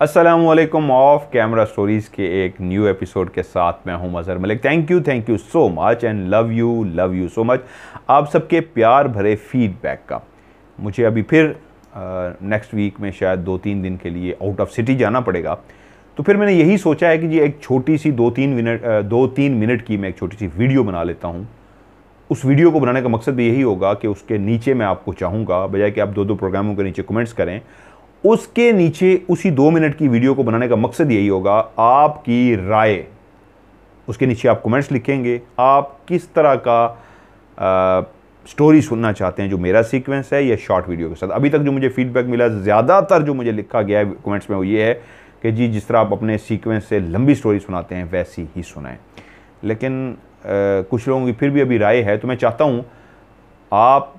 अस्सलामुअलैकुम of camera stories के एक न्यू एपिसोड के साथ मैं हूं Mazhar Malik. Thank you so much and love you so much आप सबके प्यार भरे फीडबैक का। मुझे अभी फिर नेक्स्ट वीक में शायद 2-3 दिन के लिए आउट ऑफ सिटी जाना पड़ेगा, तो फिर मैंने यही सोचा है कि जी एक छोटी सी 2-3 मिनट की मैं एक छोटी सी वीडियो बना लेता हूँ। उस वीडियो को बनाने का मकसद भी यही होगा कि उसके नीचे मैं आपको चाहूँगा, बजाय कि आप दो प्रोग्रामों के नीचे कमेंट्स करें, उसके नीचे उसी 2 मिनट की वीडियो को बनाने का मकसद यही होगा आपकी राय। उसके नीचे आप कमेंट्स लिखेंगे, आप किस तरह का स्टोरी सुनना चाहते हैं, जो मेरा सीक्वेंस है या शॉर्ट वीडियो के साथ। अभी तक जो मुझे फीडबैक मिला, ज़्यादातर जो मुझे लिखा गया है कमेंट्स में, वो ये है कि जी जिस तरह आप अपने सीक्वेंस से लंबी स्टोरी सुनाते हैं वैसी ही सुनाएं। लेकिन कुछ लोगों की फिर भी अभी राय है, तो मैं चाहता हूँ आप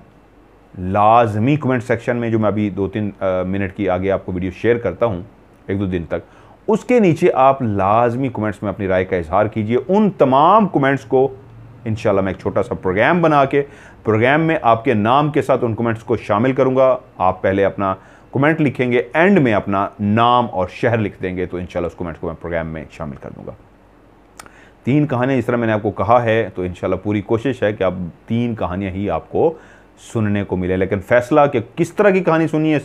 लाजमी कमेंट सेक्शन में, जो मैं अभी 2-3 मिनट की आगे आपको वीडियो शेयर करता हूँ 1-2 दिन तक, उसके नीचे आप लाजमी कमेंट्स में अपनी राय का इजहार कीजिए। उन तमाम कमेंट्स को इंशाल्लाह मैं एक छोटा सा प्रोग्राम बना के, प्रोग्राम में आपके नाम के साथ उन कमेंट्स को शामिल करूँगा। आप पहले अपना कमेंट लिखेंगे, एंड में अपना नाम और शहर लिख देंगे, तो इंशाल्लाह उस कमेंट्स को मैं प्रोग्राम में शामिल कर दूँगा। 3 कहानियाँ जिस तरह मैंने आपको कहा है, तो इंशाल्लाह पूरी कोशिश है कि आप 3 कहानियाँ ही आपको सुनने को मिले। लेकिन फैसला कि किस तरह की कहानी सुनी है,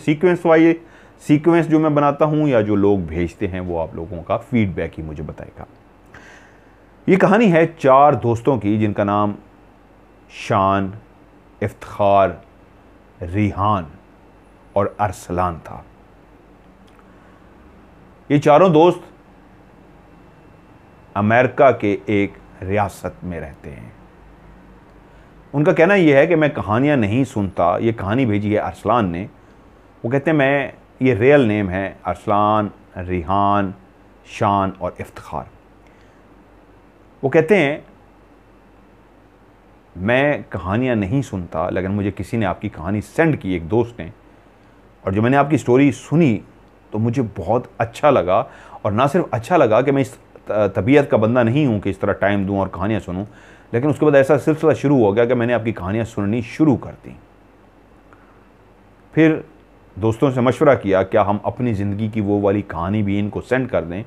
सीक्वेंस जो मैं बनाता हूं या जो लोग भेजते हैं, वो आप लोगों का फीडबैक ही मुझे बताएगा। ये कहानी है 4 दोस्तों की, जिनका नाम शान, इफ्तिखार, रिहान और अरसलान था। ये चारों दोस्त अमेरिका के एक रियासत में रहते हैं। उनका कहना यह है कि मैं कहानियाँ नहीं सुनता। ये कहानी भेजी है अरसलान ने। वो कहते हैं मैं, ये रियल नेम है अरसलान, रिहान, शान और इफ्तिखार। वो कहते हैं मैं कहानियाँ नहीं सुनता, लेकिन मुझे किसी ने आपकी कहानी सेंड की, एक दोस्त ने, और जो मैंने आपकी स्टोरी सुनी तो मुझे बहुत अच्छा लगा। और ना सिर्फ अच्छा लगा कि मैं इस तबीयत का बंदा नहीं हूँ कि इस तरह टाइम दूँ और कहानियाँ सुनूँ, लेकिन उसके बाद ऐसा सिलसिला शुरू हो गया कि मैंने आपकी कहानियाँ सुननी शुरू कर दी। फिर दोस्तों से मशवरा किया क्या हम अपनी ज़िंदगी की वो वाली कहानी भी इनको सेंड कर दें,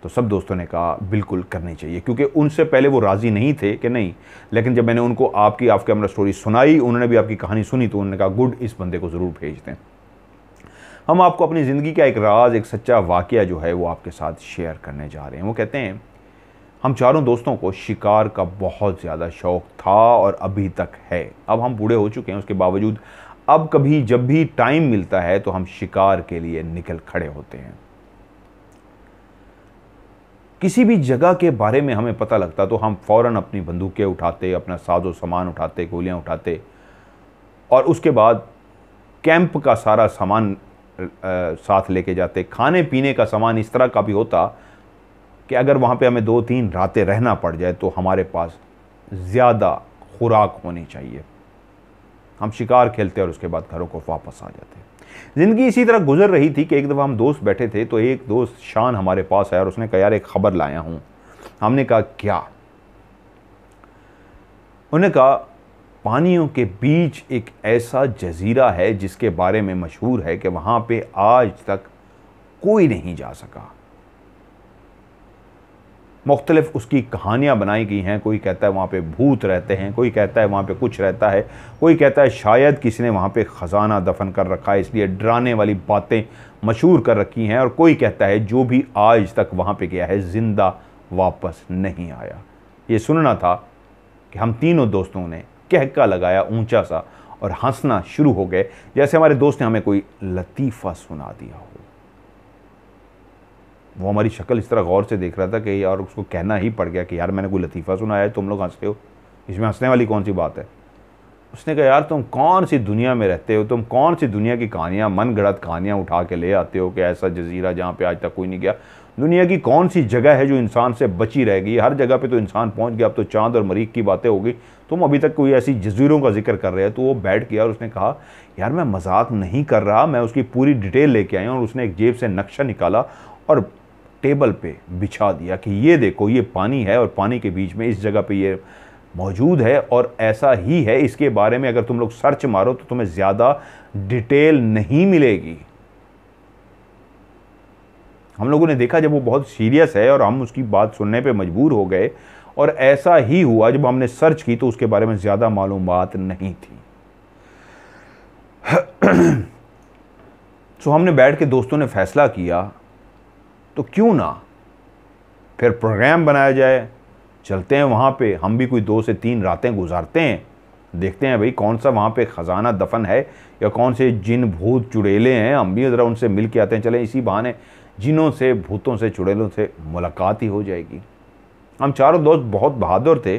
तो सब दोस्तों ने कहा बिल्कुल करनी चाहिए, क्योंकि उनसे पहले वो राज़ी नहीं थे कि नहीं। लेकिन जब मैंने उनको आपकी कैमरा स्टोरी सुनाई, उन्होंने भी आपकी कहानी सुनी, तो उन्होंने कहा गुड, इस बंदे को ज़रूर भेज दें। हम आपको अपनी ज़िंदगी का एक राज, एक सच्चा वाक़या जो है वो आपके साथ शेयर करने जा रहे हैं। वो कहते हैं हम चारों दोस्तों को शिकार का बहुत ज़्यादा शौक़ था और अभी तक है। अब हम बूढ़े हो चुके हैं, उसके बावजूद अब कभी जब भी टाइम मिलता है तो हम शिकार के लिए निकल खड़े होते हैं। किसी भी जगह के बारे में हमें पता लगता तो हम फ़ौरन अपनी बंदूकें उठाते, अपना साजो सामान उठाते, गोलियां उठाते, और उसके बाद कैंप का सारा सामान साथ लेके जाते। खाने पीने का सामान इस तरह का भी होता कि अगर वहाँ पे हमें 2-3 रातें रहना पड़ जाए तो हमारे पास ज़्यादा खुराक होनी चाहिए। हम शिकार खेलते और उसके बाद घरों को वापस आ जाते। ज़िंदगी इसी तरह गुजर रही थी कि एक दफ़ा हम दोस्त बैठे थे, तो एक दोस्त शान हमारे पास आया और उसने कहा यार एक ख़बर लाया हूँ। हमने कहा क्या? उन्होंने कहा पानियों के बीच एक ऐसा जजीरा है जिसके बारे में मशहूर है कि वहाँ पे आज तक कोई नहीं जा सका। मुख्तलिफ उसकी कहानियाँ बनाई गई हैं। कोई कहता है वहाँ पे भूत रहते हैं, कोई कहता है वहाँ पे कुछ रहता है, कोई कहता है शायद किसी ने वहाँ पे ख़जाना दफन कर रखा है, इसलिए डराने वाली बातें मशहूर कर रखी हैं, और कोई कहता है जो भी आज तक वहाँ पे गया है ज़िंदा वापस नहीं आया। ये सुनना था कि हम तीनों दोस्तों ने कहका लगाया ऊँचा सा और हंसना शुरू हो गए, जैसे हमारे दोस्त ने हमें कोई लतीफ़ा सुना दिया हो। वो हमारी शक्ल इस तरह गौर से देख रहा था कि यार उसको कहना ही पड़ गया कि यार मैंने कोई लतीफ़ा सुनाया है, तुम लोग हंसते हो, इसमें हंसने वाली कौन सी बात है। उसने कहा यार तुम कौन सी दुनिया में रहते हो, तुम कौन सी दुनिया की कहानियाँ, मन गढ़ंत कहानियाँ उठा के ले आते हो कि ऐसा जजीरा जहाँ पे आज तक कोई नहीं गया। दुनिया की कौन सी जगह है जो इंसान से बची रहेगी? हर जगह पे तो इंसान पहुँच गया, अब तो चाँद और मरीख की बातें होगी, तुम अभी तक कोई ऐसी जजीरों का जिक्र कर रहे हैं। तो वो बैठ गया और उसने कहा यार मैं मजाक नहीं कर रहा, मैं उसकी पूरी डिटेल लेके आया हूँ। और उसने एक जेब से नक्शा निकाला और टेबल पे बिछा दिया कि ये देखो ये पानी है, और पानी के बीच में इस जगह पे ये मौजूद है, और ऐसा ही है। इसके बारे में अगर तुम लोग सर्च मारो तो तुम्हें ज़्यादा डिटेल नहीं मिलेगी। हम लोगों ने देखा जब वो बहुत सीरियस है और हम उसकी बात सुनने पे मजबूर हो गए, और ऐसा ही हुआ जब हमने सर्च की तो उसके बारे में ज़्यादा मालूमात नहीं थी। सो हमने बैठ के दोस्तों ने फैसला किया तो क्यों ना फिर प्रोग्राम बनाया जाए, चलते हैं वहाँ पे, हम भी कोई 2 से 3 रातें गुजारते हैं, देखते हैं भाई कौन सा वहाँ पे ख़जाना दफन है या कौन से जिन भूत चुड़ैले हैं, हम भी ज़रा उनसे मिल के आते हैं। चलें इसी बहाने जिनों से, भूतों से, चुड़ैलों से मुलाकात ही हो जाएगी। हम चारों दोस्त बहुत बहादुर थे,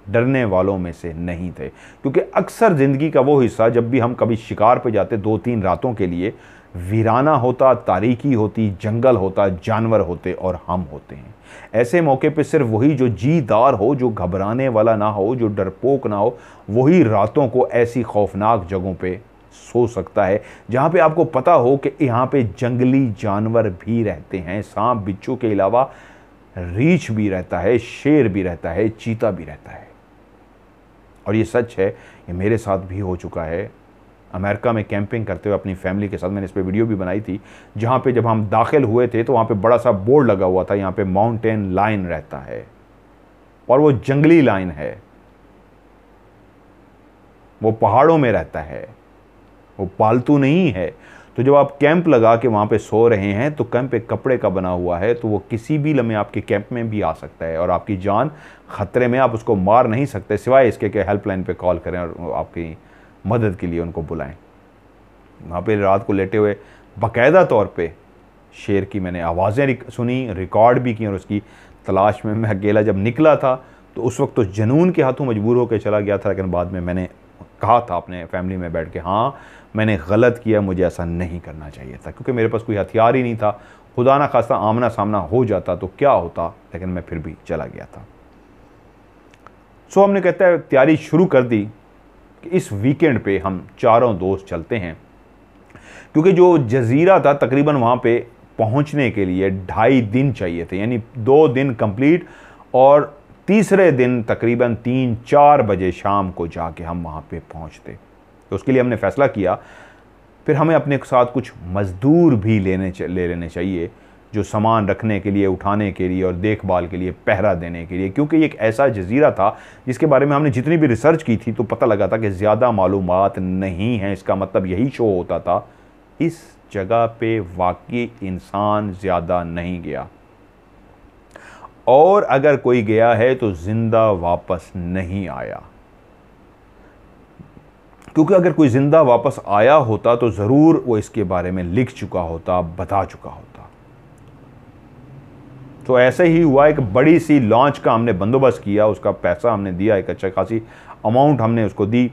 डरने वालों में से नहीं थे, क्योंकि अक्सर ज़िंदगी का वो हिस्सा जब भी हम कभी शिकार पे जाते 2-3 रातों के लिए, वीराना होता, तारीकी होती, जंगल होता, जानवर होते और हम होते हैं। ऐसे मौके पे सिर्फ वही जो जीदार हो, जो घबराने वाला ना हो, जो डरपोक ना हो, वही रातों को ऐसी खौफनाक जगहों पे सो सकता है जहाँ पे आपको पता हो कि यहाँ पे जंगली जानवर भी रहते हैं, सांप बिच्छू के अलावा रीछ भी रहता है, शेर भी रहता है, चीता भी रहता है। और ये सच है, ये मेरे साथ भी हो चुका है। अमेरिका में कैंपिंग करते हुए अपनी फैमिली के साथ, मैंने इस पे वीडियो भी बनाई थी, जहाँ पे जब हम दाखिल हुए थे तो वहाँ पे बड़ा सा बोर्ड लगा हुआ था, यहाँ पे माउंटेन लायन रहता है, और वो जंगली लायन है, वो पहाड़ों में रहता है, वो पालतू नहीं है। तो जब आप कैंप लगा के वहाँ पे सो रहे हैं तो कैंप एक कपड़े का बना हुआ है, तो वो किसी भी लम्हे आपके कैंप में भी आ सकता है और आपकी जान खतरे में, आप उसको मार नहीं सकते सिवाय इसके कि हेल्पलाइन पे कॉल करें और आपकी मदद के लिए उनको बुलाएं। वहाँ पे रात को लेटे हुए बाकायदा तौर पे शेर की मैंने आवाज़ें सुनी, रिकॉर्ड भी की, और उसकी तलाश में मैं अकेला जब निकला था तो उस वक्त तो जुनून के हाथों मजबूर होकर चला गया था, लेकिन बाद में मैंने कहा था अपने फैमिली में बैठ के, हाँ मैंने गलत किया, मुझे ऐसा नहीं करना चाहिए था, क्योंकि मेरे पास कोई हथियार ही नहीं था। खुदा ना खास्ता आमना सामना हो जाता तो क्या होता, लेकिन मैं फिर भी चला गया था। सो हमने कहता है तैयारी शुरू कर दी कि इस वीकेंड पे हम चारों दोस्त चलते हैं, क्योंकि जो जजीरा था तकरीबन वहाँ पे पहुँचने के लिए 2.5 दिन चाहिए थे, यानी 2 दिन कंप्लीट, और तीसरे दिन तकरीबन 3-4 बजे शाम को जाके हम वहाँ पे पहुँचते। तो उसके लिए हमने फ़ैसला किया फिर हमें अपने साथ कुछ मज़दूर भी ले लेने चाहिए, जो सामान रखने के लिए, उठाने के लिए और देखभाल के लिए, पहरा देने के लिए, क्योंकि ये एक ऐसा जजीरा था जिसके बारे में हमने जितनी भी रिसर्च की थी तो पता लगा था कि ज़्यादा मालूमात नहीं है। इसका मतलब यही शो होता था, इस जगह पे वाकई इंसान ज़्यादा नहीं गया, और अगर कोई गया है तो ज़िंदा वापस नहीं आया, क्योंकि अगर कोई ज़िंदा वापस आया होता तो ज़रूर वो इसके बारे में लिख चुका होता, बता चुका होता। तो ऐसे ही हुआ, एक बड़ी सी लॉन्च का हमने बंदोबस्त किया, उसका पैसा हमने दिया, एक अच्छा खासी अमाउंट हमने उसको दी,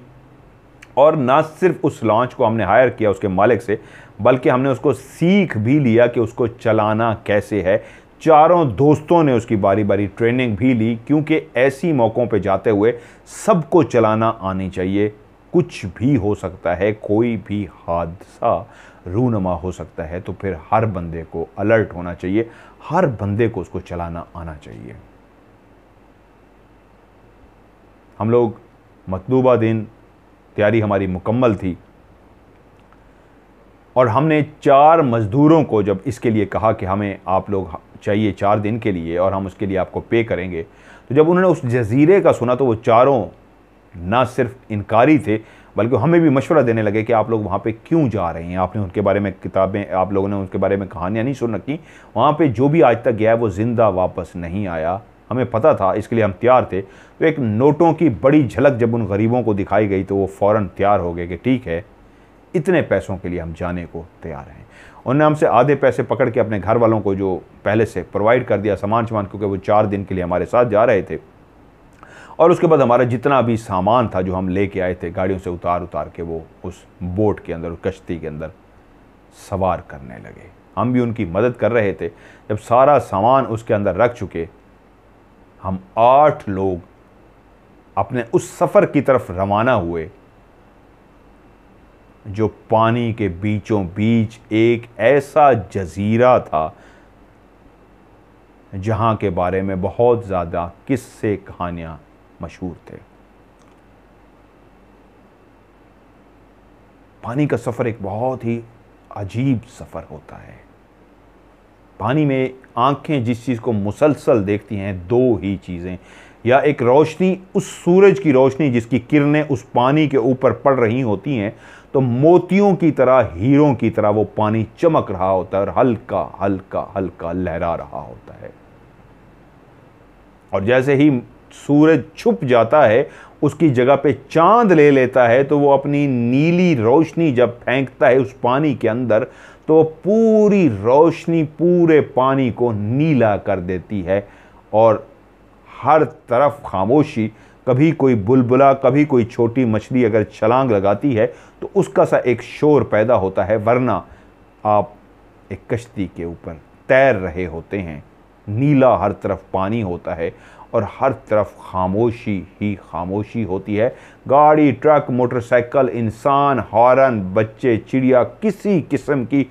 और ना सिर्फ उस लॉन्च को हमने हायर किया उसके मालिक से, बल्कि हमने उसको सीख भी लिया कि उसको चलाना कैसे है। चारों दोस्तों ने उसकी बारी बारी ट्रेनिंग भी ली, क्योंकि ऐसी मौक़ों पे जाते हुए सबको चलाना आनी चाहिए। कुछ भी हो सकता है, कोई भी हादसा रूनुमा हो सकता है, तो फिर हर बंदे को अलर्ट होना चाहिए, हर बंदे को उसको चलाना आना चाहिए। हम लोग मतलूबा दिन तैयारी हमारी मुकम्मल थी, और हमने 4 मज़दूरों को जब इसके लिए कहा कि हमें आप लोग चाहिए 4 दिन के लिए और हम उसके लिए आपको पे करेंगे, तो जब उन्होंने उस जजीरे का सुना तो वो चारों ना सिर्फ इनकारी थे, बल्कि हमें भी मशवरा देने लगे कि आप लोग वहाँ पे क्यों जा रहे हैं, आपने उनके बारे में किताबें, आप लोगों ने उनके बारे में कहानियाँ नहीं सुन रखी, वहाँ पे जो भी आज तक गया है वो ज़िंदा वापस नहीं आया। हमें पता था, इसके लिए हम तैयार थे। तो एक नोटों की बड़ी झलक जब उन गरीबों को दिखाई गई तो वो फ़ौरन तैयार हो गए कि ठीक है, इतने पैसों के लिए हम जाने को तैयार हैं। उन्होंने हमसे आधे पैसे पकड़ के अपने घर वालों को जो पहले से प्रोवाइड कर दिया सामान, क्योंकि वो 4 दिन के लिए हमारे साथ जा रहे थे, और उसके बाद हमारा जितना भी सामान था जो हम लेके आए थे, गाड़ियों से उतार के वो उस बोट के अंदर, कश्ती के अंदर सवार करने लगे। हम भी उनकी मदद कर रहे थे। जब सारा सामान उसके अंदर रख चुके, हम 8 लोग अपने उस सफ़र की तरफ रवाना हुए, जो पानी के बीचों बीच एक ऐसा जजीरा था जहां के बारे में बहुत ज़्यादा किस्से, कहानियां मशहूर थे। पानी का सफ़र एक बहुत ही अजीब सफ़र होता है। पानी में आंखें जिस चीज़ को मुसलसल देखती हैं, दो ही चीज़ें, या एक रोशनी, उस सूरज की रोशनी जिसकी किरणें उस पानी के ऊपर पड़ रही होती हैं, तो मोतियों की तरह, हीरों की तरह वो पानी चमक रहा होता है और हल्का हल्का हल्का लहरा रहा होता है। और जैसे ही सूरज छुप जाता है, उसकी जगह पे चांद ले लेता है, तो वो अपनी नीली रोशनी जब फेंकता है उस पानी के अंदर, तो पूरी रोशनी पूरे पानी को नीला कर देती है और हर तरफ खामोशी। कभी कोई बुलबुला, कभी कोई छोटी मछली अगर छलांग लगाती है तो उसका सा एक शोर पैदा होता है, वरना आप एक कश्ती के ऊपर तैर रहे होते हैं। नीला हर तरफ पानी होता है और हर तरफ खामोशी ही खामोशी होती है। गाड़ी, ट्रक, मोटरसाइकिल, इंसान, हॉर्न, बच्चे, चिड़िया, किसी किस्म की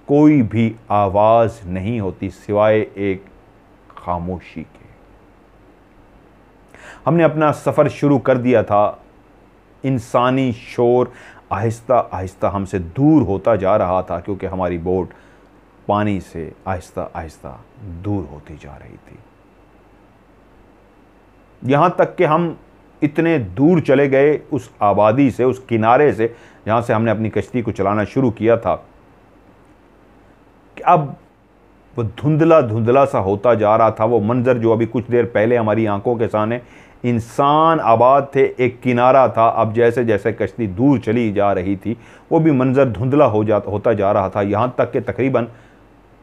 कोई भी आवाज़ नहीं होती सिवाय एक खामोशी के। हमने अपना सफ़र शुरू कर दिया था। इंसानी शोर आहिस्ता आहिस्ता हमसे दूर होता जा रहा था, क्योंकि हमारी बोट पानी से आहिस्ता आहिस्ता दूर होती जा रही थी। यहां तक कि हम इतने दूर चले गए उस आबादी से, उस किनारे से जहां से हमने अपनी कश्ती को चलाना शुरू किया था, कि अब वो धुंधला धुंधला सा होता जा रहा था। वो मंजर जो अभी कुछ देर पहले हमारी आंखों के सामने इंसान आबाद थे, एक किनारा था, अब जैसे जैसे कश्ती दूर चली जा रही थी वो भी मंजर धुंधला होता जा रहा था। यहाँ तक कि तकरीबन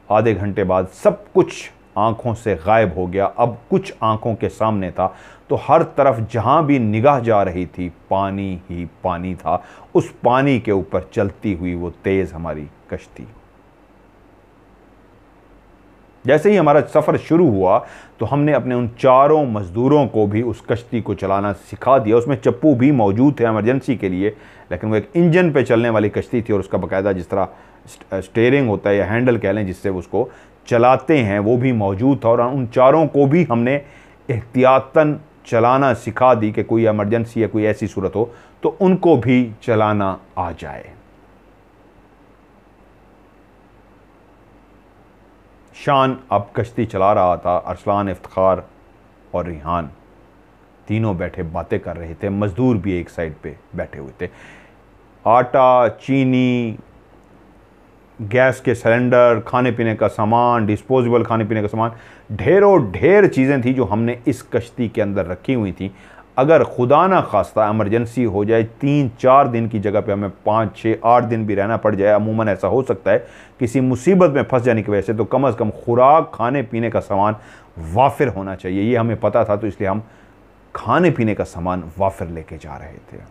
आधे घंटे बाद सब कुछ आंखों से गायब हो गया। अब कुछ आंखों के सामने था, तो हर तरफ जहाँ भी निगाह जा रही थी पानी ही पानी था। उस पानी के ऊपर चलती हुई वो तेज़ हमारी कश्ती। जैसे ही हमारा सफ़र शुरू हुआ तो हमने अपने उन चारों मज़दूरों को भी उस कश्ती को चलाना सिखा दिया। उसमें चप्पू भी मौजूद थे इमरजेंसी के लिए, लेकिन वो एक इंजन पे चलने वाली कश्ती थी और उसका बाकायदा जिस तरह स्टीयरिंग होता है या हैंडल कह लें जिससे उसको चलाते हैं, वो भी मौजूद था। और उन चारों को भी हमने एहतियातन चलाना सिखा दी कि कोई इमरजेंसी या कोई ऐसी सूरत हो तो उनको भी चलाना आ जाए। शान अब कश्ती चला रहा था। अरसलान, इफ्तिखार और रिहान तीनों बैठे बातें कर रहे थे। मज़दूर भी एक साइड पे बैठे हुए थे। आटा, चीनी, गैस के सिलेंडर, खाने पीने का सामान, डिस्पोजेबल खाने पीने का सामान, ढेरों ढेर चीज़ें थी जो हमने इस कश्ती के अंदर रखी हुई थी। अगर खुदा ना खास्ता इमरजेंसी हो जाए, 3-4 दिन की जगह पे हमें 5-6-8 दिन भी रहना पड़ जाए, अमूमन ऐसा हो सकता है किसी मुसीबत में फंस जाने की वजह से, तो कम से कम खुराक, खाने पीने का सामान वाफिर होना चाहिए। ये हमें पता था, तो इसलिए हम खाने पीने का सामान वाफिर लेके जा रहे थे।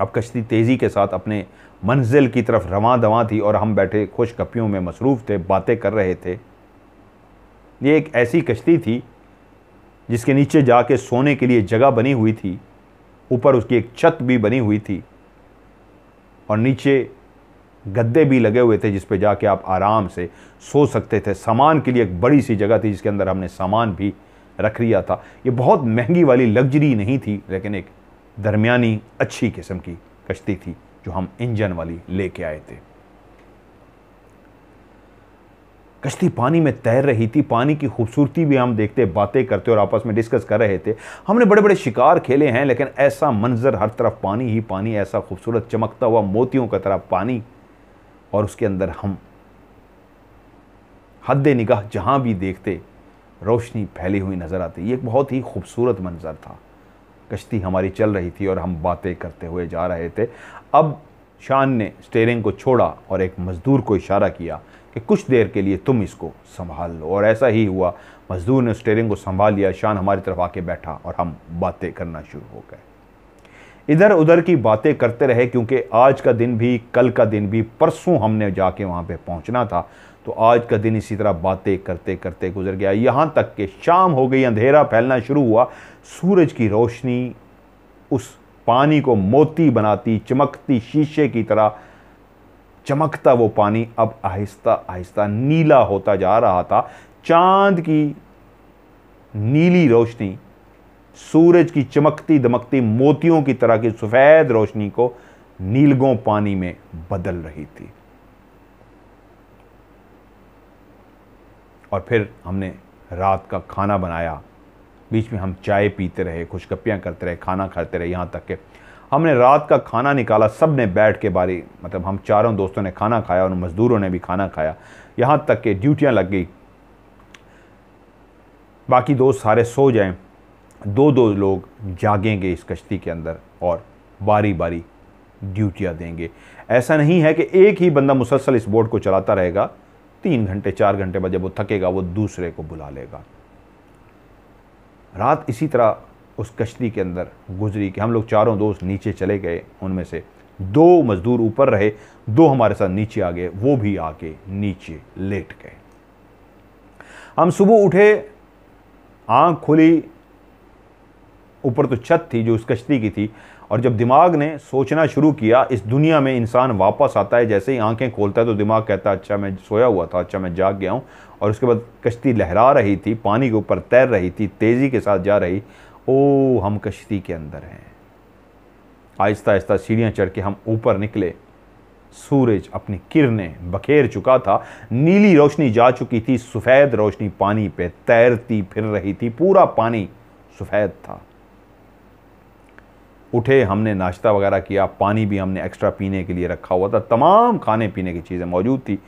अब कश्ती तेज़ी के साथ अपने मंजिल की तरफ रवां दवां थी और हम बैठे खुशगपियों में मसरूफ़ थे, बातें कर रहे थे। ये एक ऐसी कश्ती थी जिसके नीचे जाके सोने के लिए जगह बनी हुई थी, ऊपर उसकी एक छत भी बनी हुई थी और नीचे गद्दे भी लगे हुए थे जिस पे जाके आप आराम से सो सकते थे। सामान के लिए एक बड़ी सी जगह थी जिसके अंदर हमने सामान भी रख लिया था। ये बहुत महंगी वाली लग्जरी नहीं थी, लेकिन एक दरमियानी अच्छी किस्म की कश्ती थी जो हम इंजन वाली लेके आए थे। कश्ती पानी में तैर रही थी। पानी की खूबसूरती भी हम देखते, बातें करते और आपस में डिस्कस कर रहे थे। हमने बड़े बड़े शिकार खेले हैं, लेकिन ऐसा मंजर, हर तरफ पानी ही पानी, ऐसा खूबसूरत चमकता हुआ मोतियों की तरह पानी, और उसके अंदर हम हद्दे निगाह जहां भी देखते रोशनी फैली हुई नजर आती। ये एक बहुत ही खूबसूरत मंजर था। कश्ती हमारी चल रही थी और हम बातें करते हुए जा रहे थे। अब शान ने स्टीयरिंग को छोड़ा और एक मज़दूर को इशारा किया कि कुछ देर के लिए तुम इसको संभाल लो, और ऐसा ही हुआ। मज़दूर ने स्टीयरिंग को संभाल लिया, शान हमारी तरफ आके बैठा और हम बातें करना शुरू हो गए। इधर उधर की बातें करते रहे, क्योंकि आज का दिन भी, कल का दिन भी, परसों हमने जाके वहाँ पे पहुँचना था, तो आज का दिन इसी तरह बातें करते करते गुजर गया। यहाँ तक कि शाम हो गई, अंधेरा फैलना शुरू हुआ। सूरज की रोशनी उस पानी को मोती बनाती, चमकती शीशे की तरह चमकता वो पानी अब आहिस्ता आहिस्ता नीला होता जा रहा था। चांद की नीली रोशनी सूरज की चमकती दमकती मोतियों की तरह की सफ़ेद रोशनी को, नीलगों पानी में बदल रही थी। और फिर हमने रात का खाना बनाया। बीच में हम चाय पीते रहे, खुशगप्पियाँ करते रहे, खाना खाते रहे, यहाँ तक कि हमने रात का खाना निकाला। सब ने बैठ के बारी, मतलब हम चारों दोस्तों ने खाना खाया और मज़दूरों ने भी खाना खाया, यहाँ तक कि ड्यूटियाँ लग गई। बाकी दोस्त सारे सो जाएं, दो दो लोग जागेंगे इस कश्ती के अंदर और बारी बारी ड्यूटियाँ देंगे। ऐसा नहीं है कि एक ही बंदा मुसलसल इस बोट को चलाता रहेगा। 3 घंटे 4 घंटे बाद जब वो थकेगा वो दूसरे को बुला लेगा। रात इसी तरह उस कश्ती के अंदर गुजरी कि हम लोग चारों दोस्त नीचे चले गए। उनमें से 2 मज़दूर ऊपर रहे, 2 हमारे साथ नीचे आ गए, वो भी आके नीचे लेट गए। हम सुबह उठे, आँख खुली, ऊपर तो छत थी जो उस कश्ती की थी, और जब दिमाग ने सोचना शुरू किया, इस दुनिया में इंसान वापस आता है, जैसे ही आंखें खोलता है तो दिमाग कहता है अच्छा मैं सोया हुआ था, अच्छा मैं जाग गया हूँ। और उसके बाद कश्ती लहरा रही थी, पानी के ऊपर तैर रही थी, तेज़ी के साथ जा रही। ओ हम कश्ती के अंदर हैं। आहिस्ता आहिस्ता सीढ़ियाँ चढ़ के हम ऊपर निकले। सूरज अपनी किरणें बखेर चुका था, नीली रोशनी जा चुकी थी, सफ़ेद रोशनी पानी पे तैरती फिर रही थी, पूरा पानी सफ़ेद था। उठे, हमने नाश्ता वगैरह किया, पानी भी हमने एक्स्ट्रा पीने के लिए रखा हुआ था, तमाम खाने पीने की चीज़ें मौजूद थी।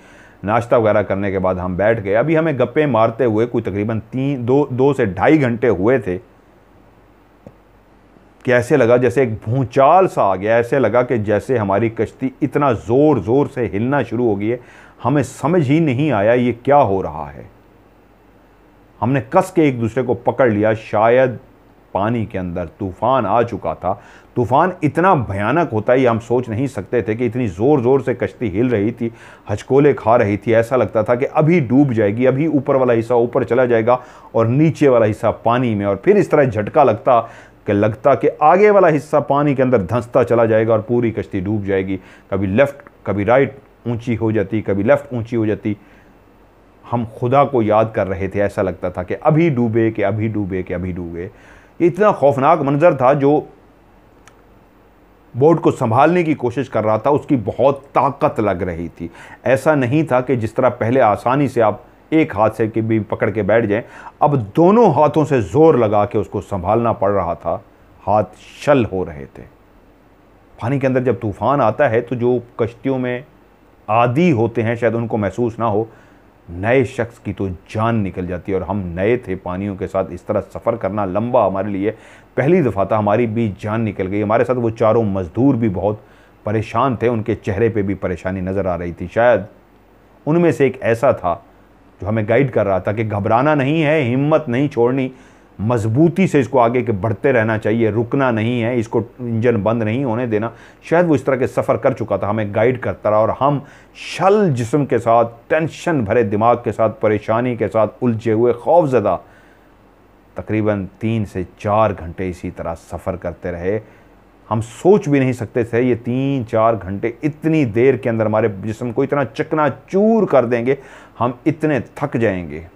नाश्ता वगैरह करने के बाद हम बैठ गए। अभी हमें गप्पे मारते हुए कोई तकरीबन 2 से ढाई घंटे हुए थे कि ऐसे लगा जैसे एक भूचाल सा आ गया। ऐसे लगा कि जैसे हमारी कश्ती इतना ज़ोर ज़ोर से हिलना शुरू हो गई है, हमें समझ ही नहीं आया ये क्या हो रहा है। हमने कस के एक दूसरे को पकड़ लिया। शायद पानी के अंदर तूफ़ान आ चुका था। तूफ़ान इतना भयानक होता है ये हम सोच नहीं सकते थे कि इतनी ज़ोर ज़ोर से कश्ती हिल रही थी, हचकोले खा रही थी। ऐसा लगता था कि अभी डूब जाएगी, अभी ऊपर वाला हिस्सा ऊपर चला जाएगा और नीचे वाला हिस्सा पानी में। और फिर इस तरह झटका लगता कि आगे वाला हिस्सा पानी के अंदर धंसता चला जाएगा और पूरी कश्ती डूब जाएगी। कभी लेफ़्ट कभी राइट ऊंची हो जाती, कभी लेफ़्ट ऊंची हो जाती। हम खुदा को याद कर रहे थे। ऐसा लगता था कि अभी डूबे, कि अभी डूबे, कि अभी डूबे। ये इतना खौफनाक मंजर था। जो बोट को संभालने की कोशिश कर रहा था उसकी बहुत ताकत लग रही थी। ऐसा नहीं था कि जिस तरह पहले आसानी से आप एक हाथ से भी पकड़ के बैठ जाएं, अब दोनों हाथों से जोर लगा के उसको संभालना पड़ रहा था। हाथ शल हो रहे थे। पानी के अंदर जब तूफान आता है तो जो कश्तियों में आदी होते हैं शायद उनको महसूस ना हो, नए शख्स की तो जान निकल जाती है। और हम नए थे, पानियों के साथ इस तरह सफ़र करना लंबा हमारे लिए पहली दफ़ा था। हमारी भी जान निकल गई। हमारे साथ वो चारों मज़दूर भी बहुत परेशान थे, उनके चेहरे पे भी परेशानी नज़र आ रही थी। शायद उनमें से एक ऐसा था जो हमें गाइड कर रहा था कि घबराना नहीं है, हिम्मत नहीं छोड़नी, मजबूती से इसको आगे के बढ़ते रहना चाहिए, रुकना नहीं है, इसको इंजन बंद नहीं होने देना। शायद वो इस तरह के सफ़र कर चुका था, हमें गाइड करता रहा। और हम शल जिस्म के साथ, टेंशन भरे दिमाग के साथ, परेशानी के साथ, उलझे हुए, खौफज़दा तकरीबन 3 से 4 घंटे इसी तरह सफ़र करते रहे। हम सोच भी नहीं सकते थे ये 3-4 घंटे इतनी देर के अंदर हमारे जिस्म को इतना चकनाचूर कर देंगे, हम इतने थक जाएंगे।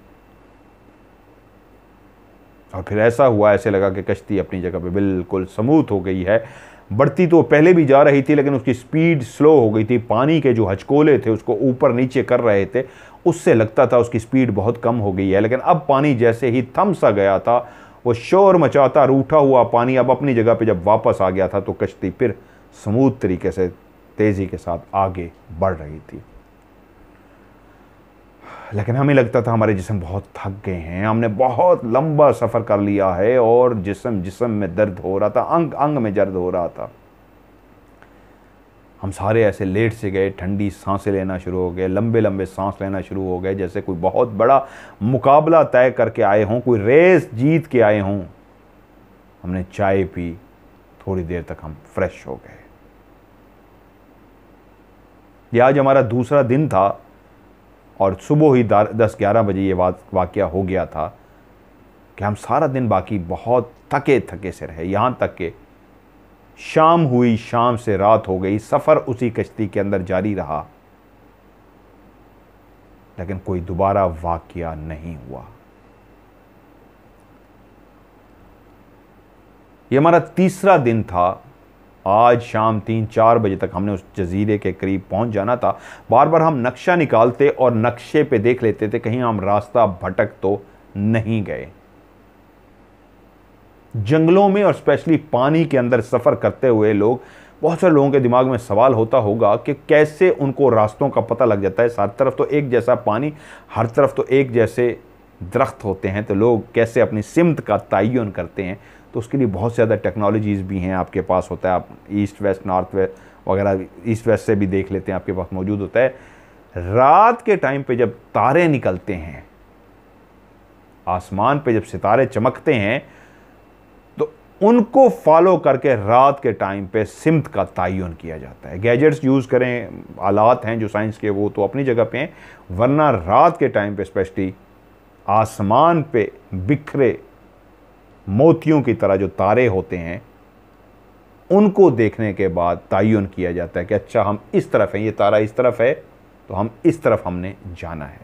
और फिर ऐसा हुआ, ऐसे लगा कि कश्ती अपनी जगह पे बिल्कुल स्मूथ हो गई है। बढ़ती तो पहले भी जा रही थी लेकिन उसकी स्पीड स्लो हो गई थी। पानी के जो हचकोले थे उसको ऊपर नीचे कर रहे थे, उससे लगता था उसकी स्पीड बहुत कम हो गई है। लेकिन अब पानी जैसे ही थम सा गया था, वो शोर मचाता रूठा हुआ पानी अब अपनी जगह पे जब वापस आ गया था तो कश्ती फिर स्मूथ तरीके से तेज़ी के साथ आगे बढ़ रही थी। लेकिन हमें लगता था हमारे जिस्म बहुत थक गए हैं, हमने बहुत लंबा सफ़र कर लिया है और जिस्म में दर्द हो रहा था, अंग अंग में दर्द हो रहा था। हम सारे ऐसे लेट से गए, ठंडी सांसें लेना शुरू हो गए, लंबे लंबे सांस लेना शुरू हो गए, जैसे कोई बहुत बड़ा मुकाबला तय करके आए हों, कोई रेस जीत के आए हों। हमने चाय पी, थोड़ी देर तक हम फ्रेश हो गए। ये आज हमारा दूसरा दिन था और सुबह ही 10-11 बजे ये वाक़या हो गया था कि हम सारा दिन बाकी बहुत थके थके से रहे। यहाँ तक कि शाम हुई, शाम से रात हो गई, सफ़र उसी कश्ती के अंदर जारी रहा, लेकिन कोई दोबारा वाक़या नहीं हुआ। ये हमारा तीसरा दिन था आज शाम 3-4 बजे तक हमने उस जजीरे के करीब पहुंच जाना था। बार बार हम नक्शा निकालते और नक्शे पे देख लेते थे कहीं हम रास्ता भटक तो नहीं गए। जंगलों में और स्पेशली पानी के अंदर सफ़र करते हुए लोग, बहुत सारे लोगों के दिमाग में सवाल होता होगा कि कैसे उनको रास्तों का पता लग जाता है। हर तरफ तो एक जैसा पानी, हर तरफ तो एक जैसे दरख्त होते हैं, तो लोग कैसे अपनी सिमत का तयन करते हैं। तो उसके लिए बहुत ज़्यादा टेक्नोलॉजीज़ भी हैं आपके पास होता है। आप ईस्ट वेस्ट नॉर्थ वेस्ट वगैरह ईस्ट वेस्ट से भी देख लेते हैं, आपके पास मौजूद होता है। रात के टाइम पे जब तारे निकलते हैं, आसमान पे जब सितारे चमकते हैं, तो उनको फॉलो करके रात के टाइम पे सिमत का तयन किया जाता है। गैजेट्स यूज़ करें, आलात हैं जो साइंस के, वो तो अपनी जगह पे हैं, वरना रात के टाइम पे स्पेशली आसमान पे बिखरे मोतियों की तरह जो तारे होते हैं, उनको देखने के बाद तयन किया जाता है कि अच्छा हम इस तरफ हैं, ये तारा इस तरफ है तो हम इस तरफ हमने जाना है।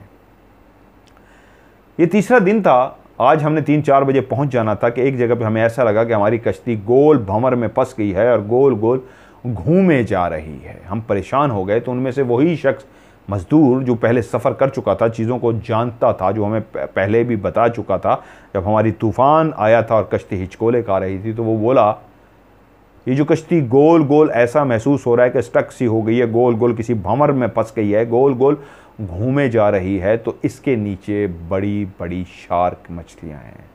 ये तीसरा दिन था। आज हमने 3-4 बजे पहुंच जाना था कि एक जगह पे हमें ऐसा लगा कि हमारी कश्ती गोल भंवर में फंस गई है और गोल गोल घूमे जा रही है। हम परेशान हो गए। तो उनमें से वही शख्स, मज़दूर जो पहले सफ़र कर चुका था, चीज़ों को जानता था, जो हमें पहले भी बता चुका था, जब हमारी तूफ़ान आया था और कश्ती हिचकोले खा रही थी, तो वो बोला ये जो कश्ती गोल गोल ऐसा महसूस हो रहा है कि स्टक सी हो गई है, गोल गोल किसी भंवर में फंस गई है, गोल गोल घूमे जा रही है, तो इसके नीचे बड़ी बड़ी शार्क मछलियाँ हैं।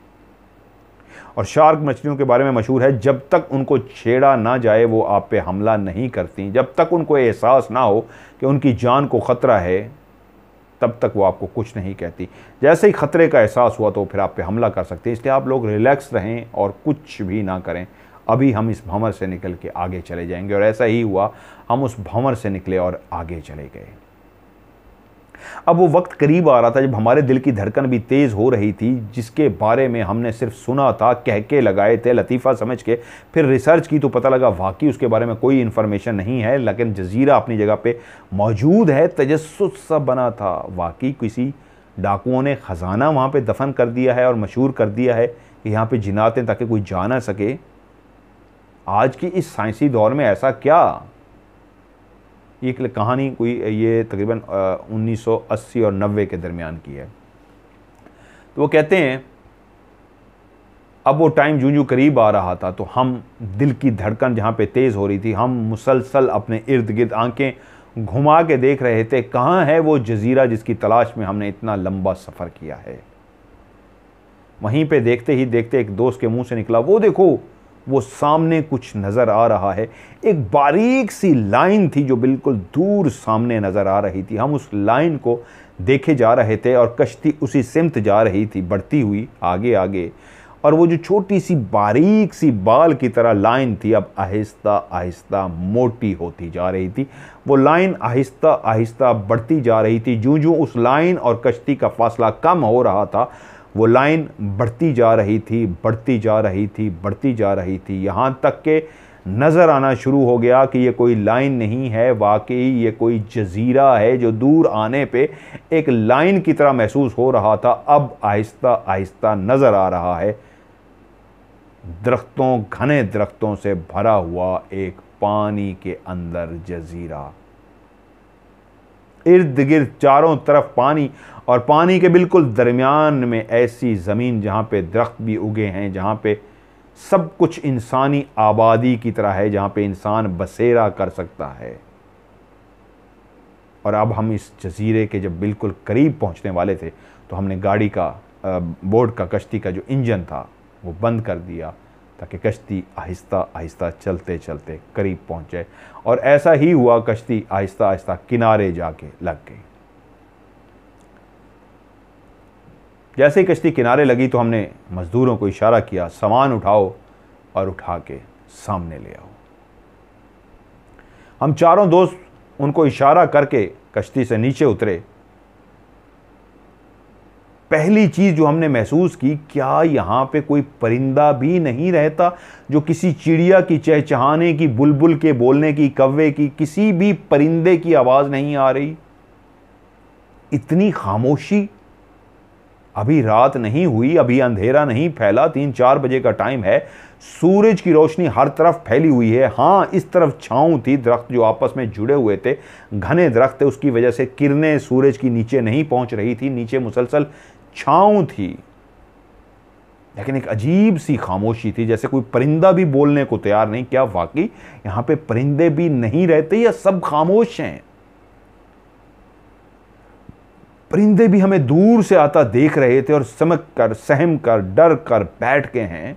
और शार्क मछलियों के बारे में मशहूर है, जब तक उनको छेड़ा ना जाए वो आप पे हमला नहीं करती। जब तक उनको एहसास ना हो कि उनकी जान को ख़तरा है, तब तक वो आपको कुछ नहीं कहती। जैसे ही ख़तरे का एहसास हुआ तो फिर आप पे हमला कर सकते हैं। इसलिए आप लोग रिलैक्स रहें और कुछ भी ना करें। अभी हम इस भंवर से निकल के आगे चले जाएंगे। और ऐसा ही हुआ, हम उस भंवर से निकले और आगे चले गए। अब वो वक्त करीब आ रहा था जब हमारे दिल की धड़कन भी तेज़ हो रही थी, जिसके बारे में हमने सिर्फ सुना था, कहके लगाए थे, लतीफ़ा समझ के। फिर रिसर्च की तो पता लगा वाकई उसके बारे में कोई इन्फॉर्मेशन नहीं है, लेकिन जजीरा अपनी जगह पे मौजूद है। तजस्सुस सा बना था, वाकई किसी डाकुओं ने ख़जाना वहाँ पे दफन कर दिया है और मशहूर कर दिया है कि यहाँ पे जिन्नात हैं ताकि कोई जा ना सके। आज की इस साइंसी दौर में ऐसा क्या? ये कहानी कोई ये तकरीबन 1980 और 90 के दरमियान की है। तो वो कहते हैं अब वो टाइम जूं जूं करीब आ रहा था, तो हम, दिल की धड़कन जहाँ पे तेज़ हो रही थी, हम मुसलसल अपने इर्द गिर्द आंखें घुमा के देख रहे थे कहाँ है वो जजीरा जिसकी तलाश में हमने इतना लंबा सफ़र किया है। वहीं पे देखते ही देखते एक दोस्त के मुंह से निकला, वो देखो वो सामने कुछ नज़र आ रहा है। एक बारीक सी लाइन थी जो बिल्कुल दूर सामने नज़र आ रही थी। हम उस लाइन को देखे जा रहे थे और कश्ती उसी सिमत जा रही थी, बढ़ती हुई आगे आगे। और वो जो छोटी सी बारीक सी बाल की तरह लाइन थी, अब आहिस्ता आहिस्ता मोटी होती जा रही थी। वो लाइन आहिस्ता आहिस्ता बढ़ती जा रही थी। जूं जूं उस लाइन और कश्ती का फासला कम हो रहा था, वो लाइन बढ़ती जा रही थी, बढ़ती जा रही थी, बढ़ती जा रही थी, यहाँ तक के नज़र आना शुरू हो गया कि ये कोई लाइन नहीं है, वाकई ये कोई जजीरा है जो दूर आने पे एक लाइन की तरह महसूस हो रहा था, अब आहिस्ता आहिस्ता नज़र आ रहा है। दरख्तों, घने दरख्तों से भरा हुआ एक पानी के अंदर जजीरा, इर्द गिर्द चारों तरफ पानी, और पानी के बिल्कुल दरमियान में ऐसी ज़मीन जहाँ पे दरख्त भी उगे हैं, जहाँ पे सब कुछ इंसानी आबादी की तरह है, जहाँ पे इंसान बसेरा कर सकता है। और अब हम इस जजीरे के जब बिल्कुल करीब पहुँचने वाले थे, तो हमने गाड़ी का, बोट का, कश्ती का जो इंजन था वो बंद कर दिया ताकि कश्ती आहिस्ता आहिस्ता चलते चलते करीब पहुँच जाए। और ऐसा ही हुआ, कश्ती आहिस्ता आहिस्ता किनारे जाके लग गई। जैसे ही कश्ती किनारे लगी तो हमने मज़दूरों को इशारा किया, सामान उठाओ और उठा के सामने ले आओ। हम चारों दोस्त उनको इशारा करके कश्ती से नीचे उतरे। पहली चीज़ जो हमने महसूस की, क्या यहाँ पे कोई परिंदा भी नहीं रहता? जो किसी चिड़िया की चहचहाने की, बुलबुल के बोलने की, कौवे की, किसी भी परिंदे की आवाज़ नहीं आ रही। इतनी खामोशी। अभी रात नहीं हुई, अभी अंधेरा नहीं फैला, 3-4 बजे का टाइम है। सूरज की रोशनी हर तरफ फैली हुई है। हाँ, इस तरफ छांव थी, दरख्त जो आपस में जुड़े हुए थे, घने दरख्त थे, उसकी वजह से किरणें सूरज की नीचे नहीं पहुंच रही थी, नीचे मुसलसल छांव थी। लेकिन एक अजीब सी खामोशी थी, जैसे कोई परिंदा भी बोलने को तैयार नहीं। क्या वाकई यहां पे परिंदे भी नहीं रहते या सब खामोश हैं? परिंदे भी हमें दूर से आता देख रहे थे और समझ कर, सहम कर, डर कर बैठ के हैं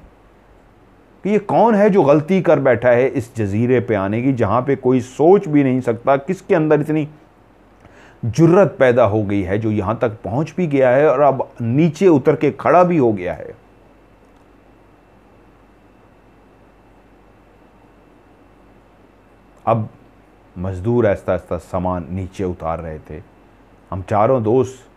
कि ये कौन है जो गलती कर बैठा है इस जजीरे पे आने की, जहां पे कोई सोच भी नहीं सकता। किसके अंदर इतनी जुर्रत पैदा हो गई है जो यहां तक पहुंच भी गया है और अब नीचे उतर के खड़ा भी हो गया है। अब मजदूर आहिस्ता आहिस्ता सामान नीचे उतार रहे थे। हम चारों दोस्त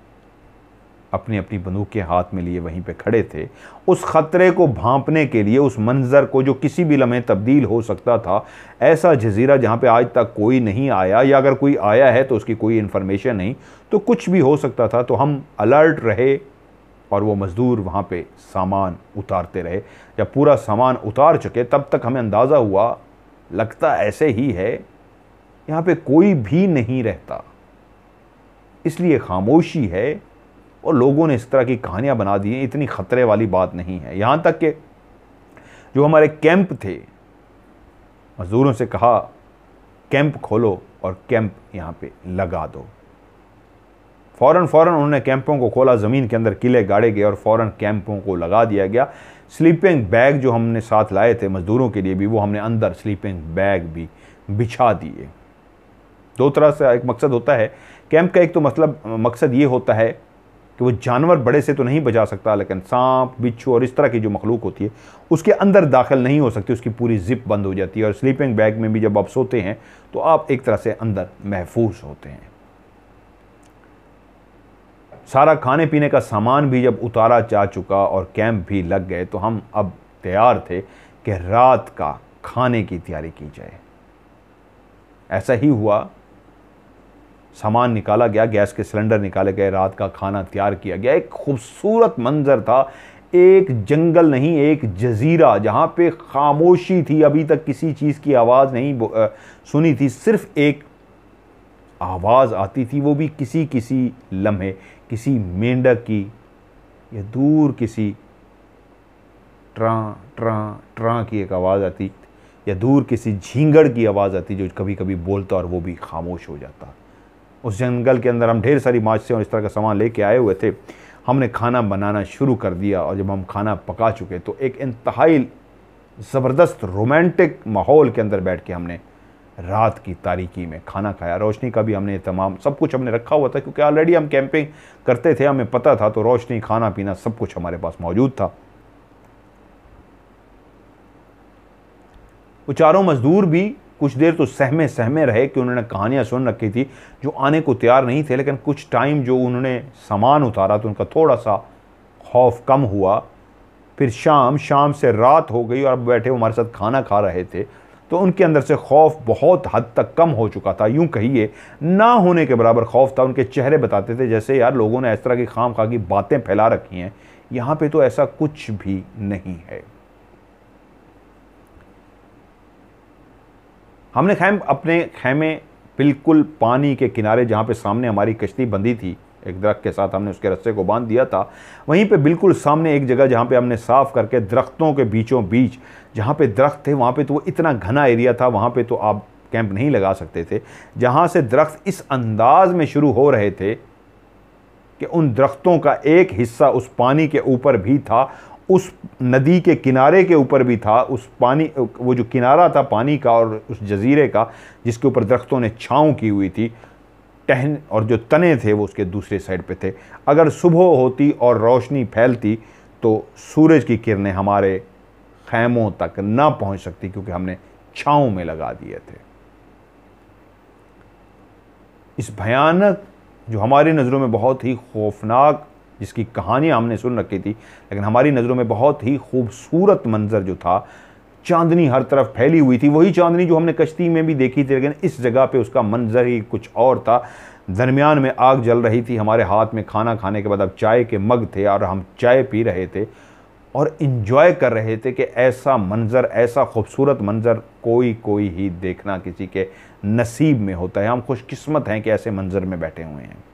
अपनी अपनी बंदूकें हाथ में लिए वहीं पे खड़े थे, उस खतरे को भांपने के लिए, उस मंजर को जो किसी भी लम्हे तब्दील हो सकता था। ऐसा जजीरा जहां पे आज तक कोई नहीं आया, या अगर कोई आया है तो उसकी कोई इन्फॉर्मेशन नहीं, तो कुछ भी हो सकता था। तो हम अलर्ट रहे और वो मजदूर वहां पे सामान उतारते रहे। जब पूरा सामान उतार चुके तब तक हमें अंदाज़ा हुआ, लगता ऐसे ही है यहाँ पे कोई भी नहीं रहता, इसलिए खामोशी है और लोगों ने इस तरह की कहानियां बना दी हैं। इतनी खतरे वाली बात नहीं है। यहाँ तक कि जो हमारे कैंप थे, मजदूरों से कहा कैंप खोलो और कैंप यहाँ पे लगा दो। फ़ौरन उन्होंने कैंपों को खोला, ज़मीन के अंदर किले गाड़े गए और फ़ौरन कैंपों को लगा दिया गया। स्लीपिंग बैग जो हमने साथ लाए थे मज़दूरों के लिए भी, वो हमने अंदर स्लीपिंग बैग भी बिछा दिए। दो तरह से एक मकसद होता है कैंप का। एक तो मकसद ये होता है कि वो जानवर बड़े से तो नहीं बचा सकता, लेकिन सांप, बिच्छू और इस तरह की जो मखलूक होती है उसके अंदर दाखिल नहीं हो सकती, उसकी पूरी जिप बंद हो जाती है। और स्लीपिंग बैग में भी जब आप सोते हैं तो आप एक तरह से अंदर महफूज होते हैं। सारा खाने पीने का सामान भी जब उतारा जा चुका और कैंप भी लग गए तो हम अब तैयार थे कि रात का खाने की तैयारी की जाए। ऐसा ही हुआ। सामान निकाला गया, गैस के सिलेंडर निकाले गए, रात का खाना तैयार किया गया। एक खूबसूरत मंजर था, एक जंगल नहीं, एक जजीरा जहाँ पे खामोशी थी। अभी तक किसी चीज़ की आवाज़ नहीं सुनी थी, सिर्फ एक आवाज़ आती थी, वो भी किसी लम्हे किसी मेंढक की, या दूर किसी ट्रां ट्रां ट्रां की एक आवाज़ आती, या दूर किसी झींगड़ की आवाज़ आती जो कभी कभी बोलता और वो भी खामोश हो जाता। उस जंगल के अंदर हम ढेर सारी माचें और इस तरह का सामान लेके आए हुए थे। हमने खाना बनाना शुरू कर दिया और जब हम खाना पका चुके तो एक इंतहाई ज़बरदस्त रोमांटिक माहौल के अंदर बैठ के हमने रात की तारीकी में खाना खाया। रोशनी का भी हमने तमाम सब कुछ हमने रखा हुआ था, क्योंकि ऑलरेडी हम कैंपिंग करते थे, हमें पता था, तो रोशनी, खाना पीना सब कुछ हमारे पास मौजूद था। वो चारों मजदूर भी कुछ देर तो सहमे रहे कि उन्होंने कहानियां सुन रखी थी, जो आने को तैयार नहीं थे। लेकिन कुछ टाइम जो उन्होंने सामान उतारा तो उनका थोड़ा सा खौफ कम हुआ। फिर शाम से रात हो गई और अब बैठे हमारे साथ खाना खा रहे थे, तो उनके अंदर से खौफ बहुत हद तक कम हो चुका था। यूं कहिए ना होने के बराबर खौफ था। उनके चेहरे बताते थे जैसे यार लोगों ने इस तरह की खाम खा की बातें फैला रखी हैं, यहाँ पे तो ऐसा कुछ भी नहीं है। हमने अपने खैमे बिल्कुल पानी के किनारे, जहाँ पे सामने हमारी कश्ती बंधी थी, एक दरख्त के साथ हमने उसके रस्से को बांध दिया था, वहीं पे बिल्कुल सामने एक जगह जहाँ पे हमने साफ़ करके दरख्तों के बीचों बीच जहाँ पे दरख्त थे, वहाँ पे तो वो इतना घना एरिया था, वहाँ पे तो आप कैंप नहीं लगा सकते थे। जहाँ से दरख्त इस अंदाज में शुरू हो रहे थे कि उन दरख्तों का एक हिस्सा उस पानी के ऊपर भी था, उस नदी के किनारे के ऊपर भी था। उस पानी, वो जो किनारा था पानी का और उस जजीरे का, जिसके ऊपर दरख्तों ने छाँव की हुई थी, टहन और जो तने थे वो उसके दूसरे साइड पे थे। अगर सुबह होती और रोशनी फैलती तो सूरज की किरणें हमारे खैमों तक ना पहुंच सकती, क्योंकि हमने छाँव में लगा दिए थे। इस भयानक, जो हमारी नज़रों में बहुत ही खौफनाक, जिसकी कहानियाँ हमने सुन रखी थी, लेकिन हमारी नज़रों में बहुत ही खूबसूरत मंजर जो था, चांदनी हर तरफ फैली हुई थी, वही चांदनी जो हमने कश्ती में भी देखी थी, लेकिन इस जगह पे उसका मंजर ही कुछ और था। दरमियान में आग जल रही थी, हमारे हाथ में खाना खाने के बाद अब चाय के मग थे और हम चाय पी रहे थे और इन्जॉय कर रहे थे कि ऐसा मंज़र, ऐसा खूबसूरत मंज़र कोई ही देखना किसी के नसीब में होता है। हम खुशकिस्मत हैं कि ऐसे मंज़र में बैठे हुए हैं।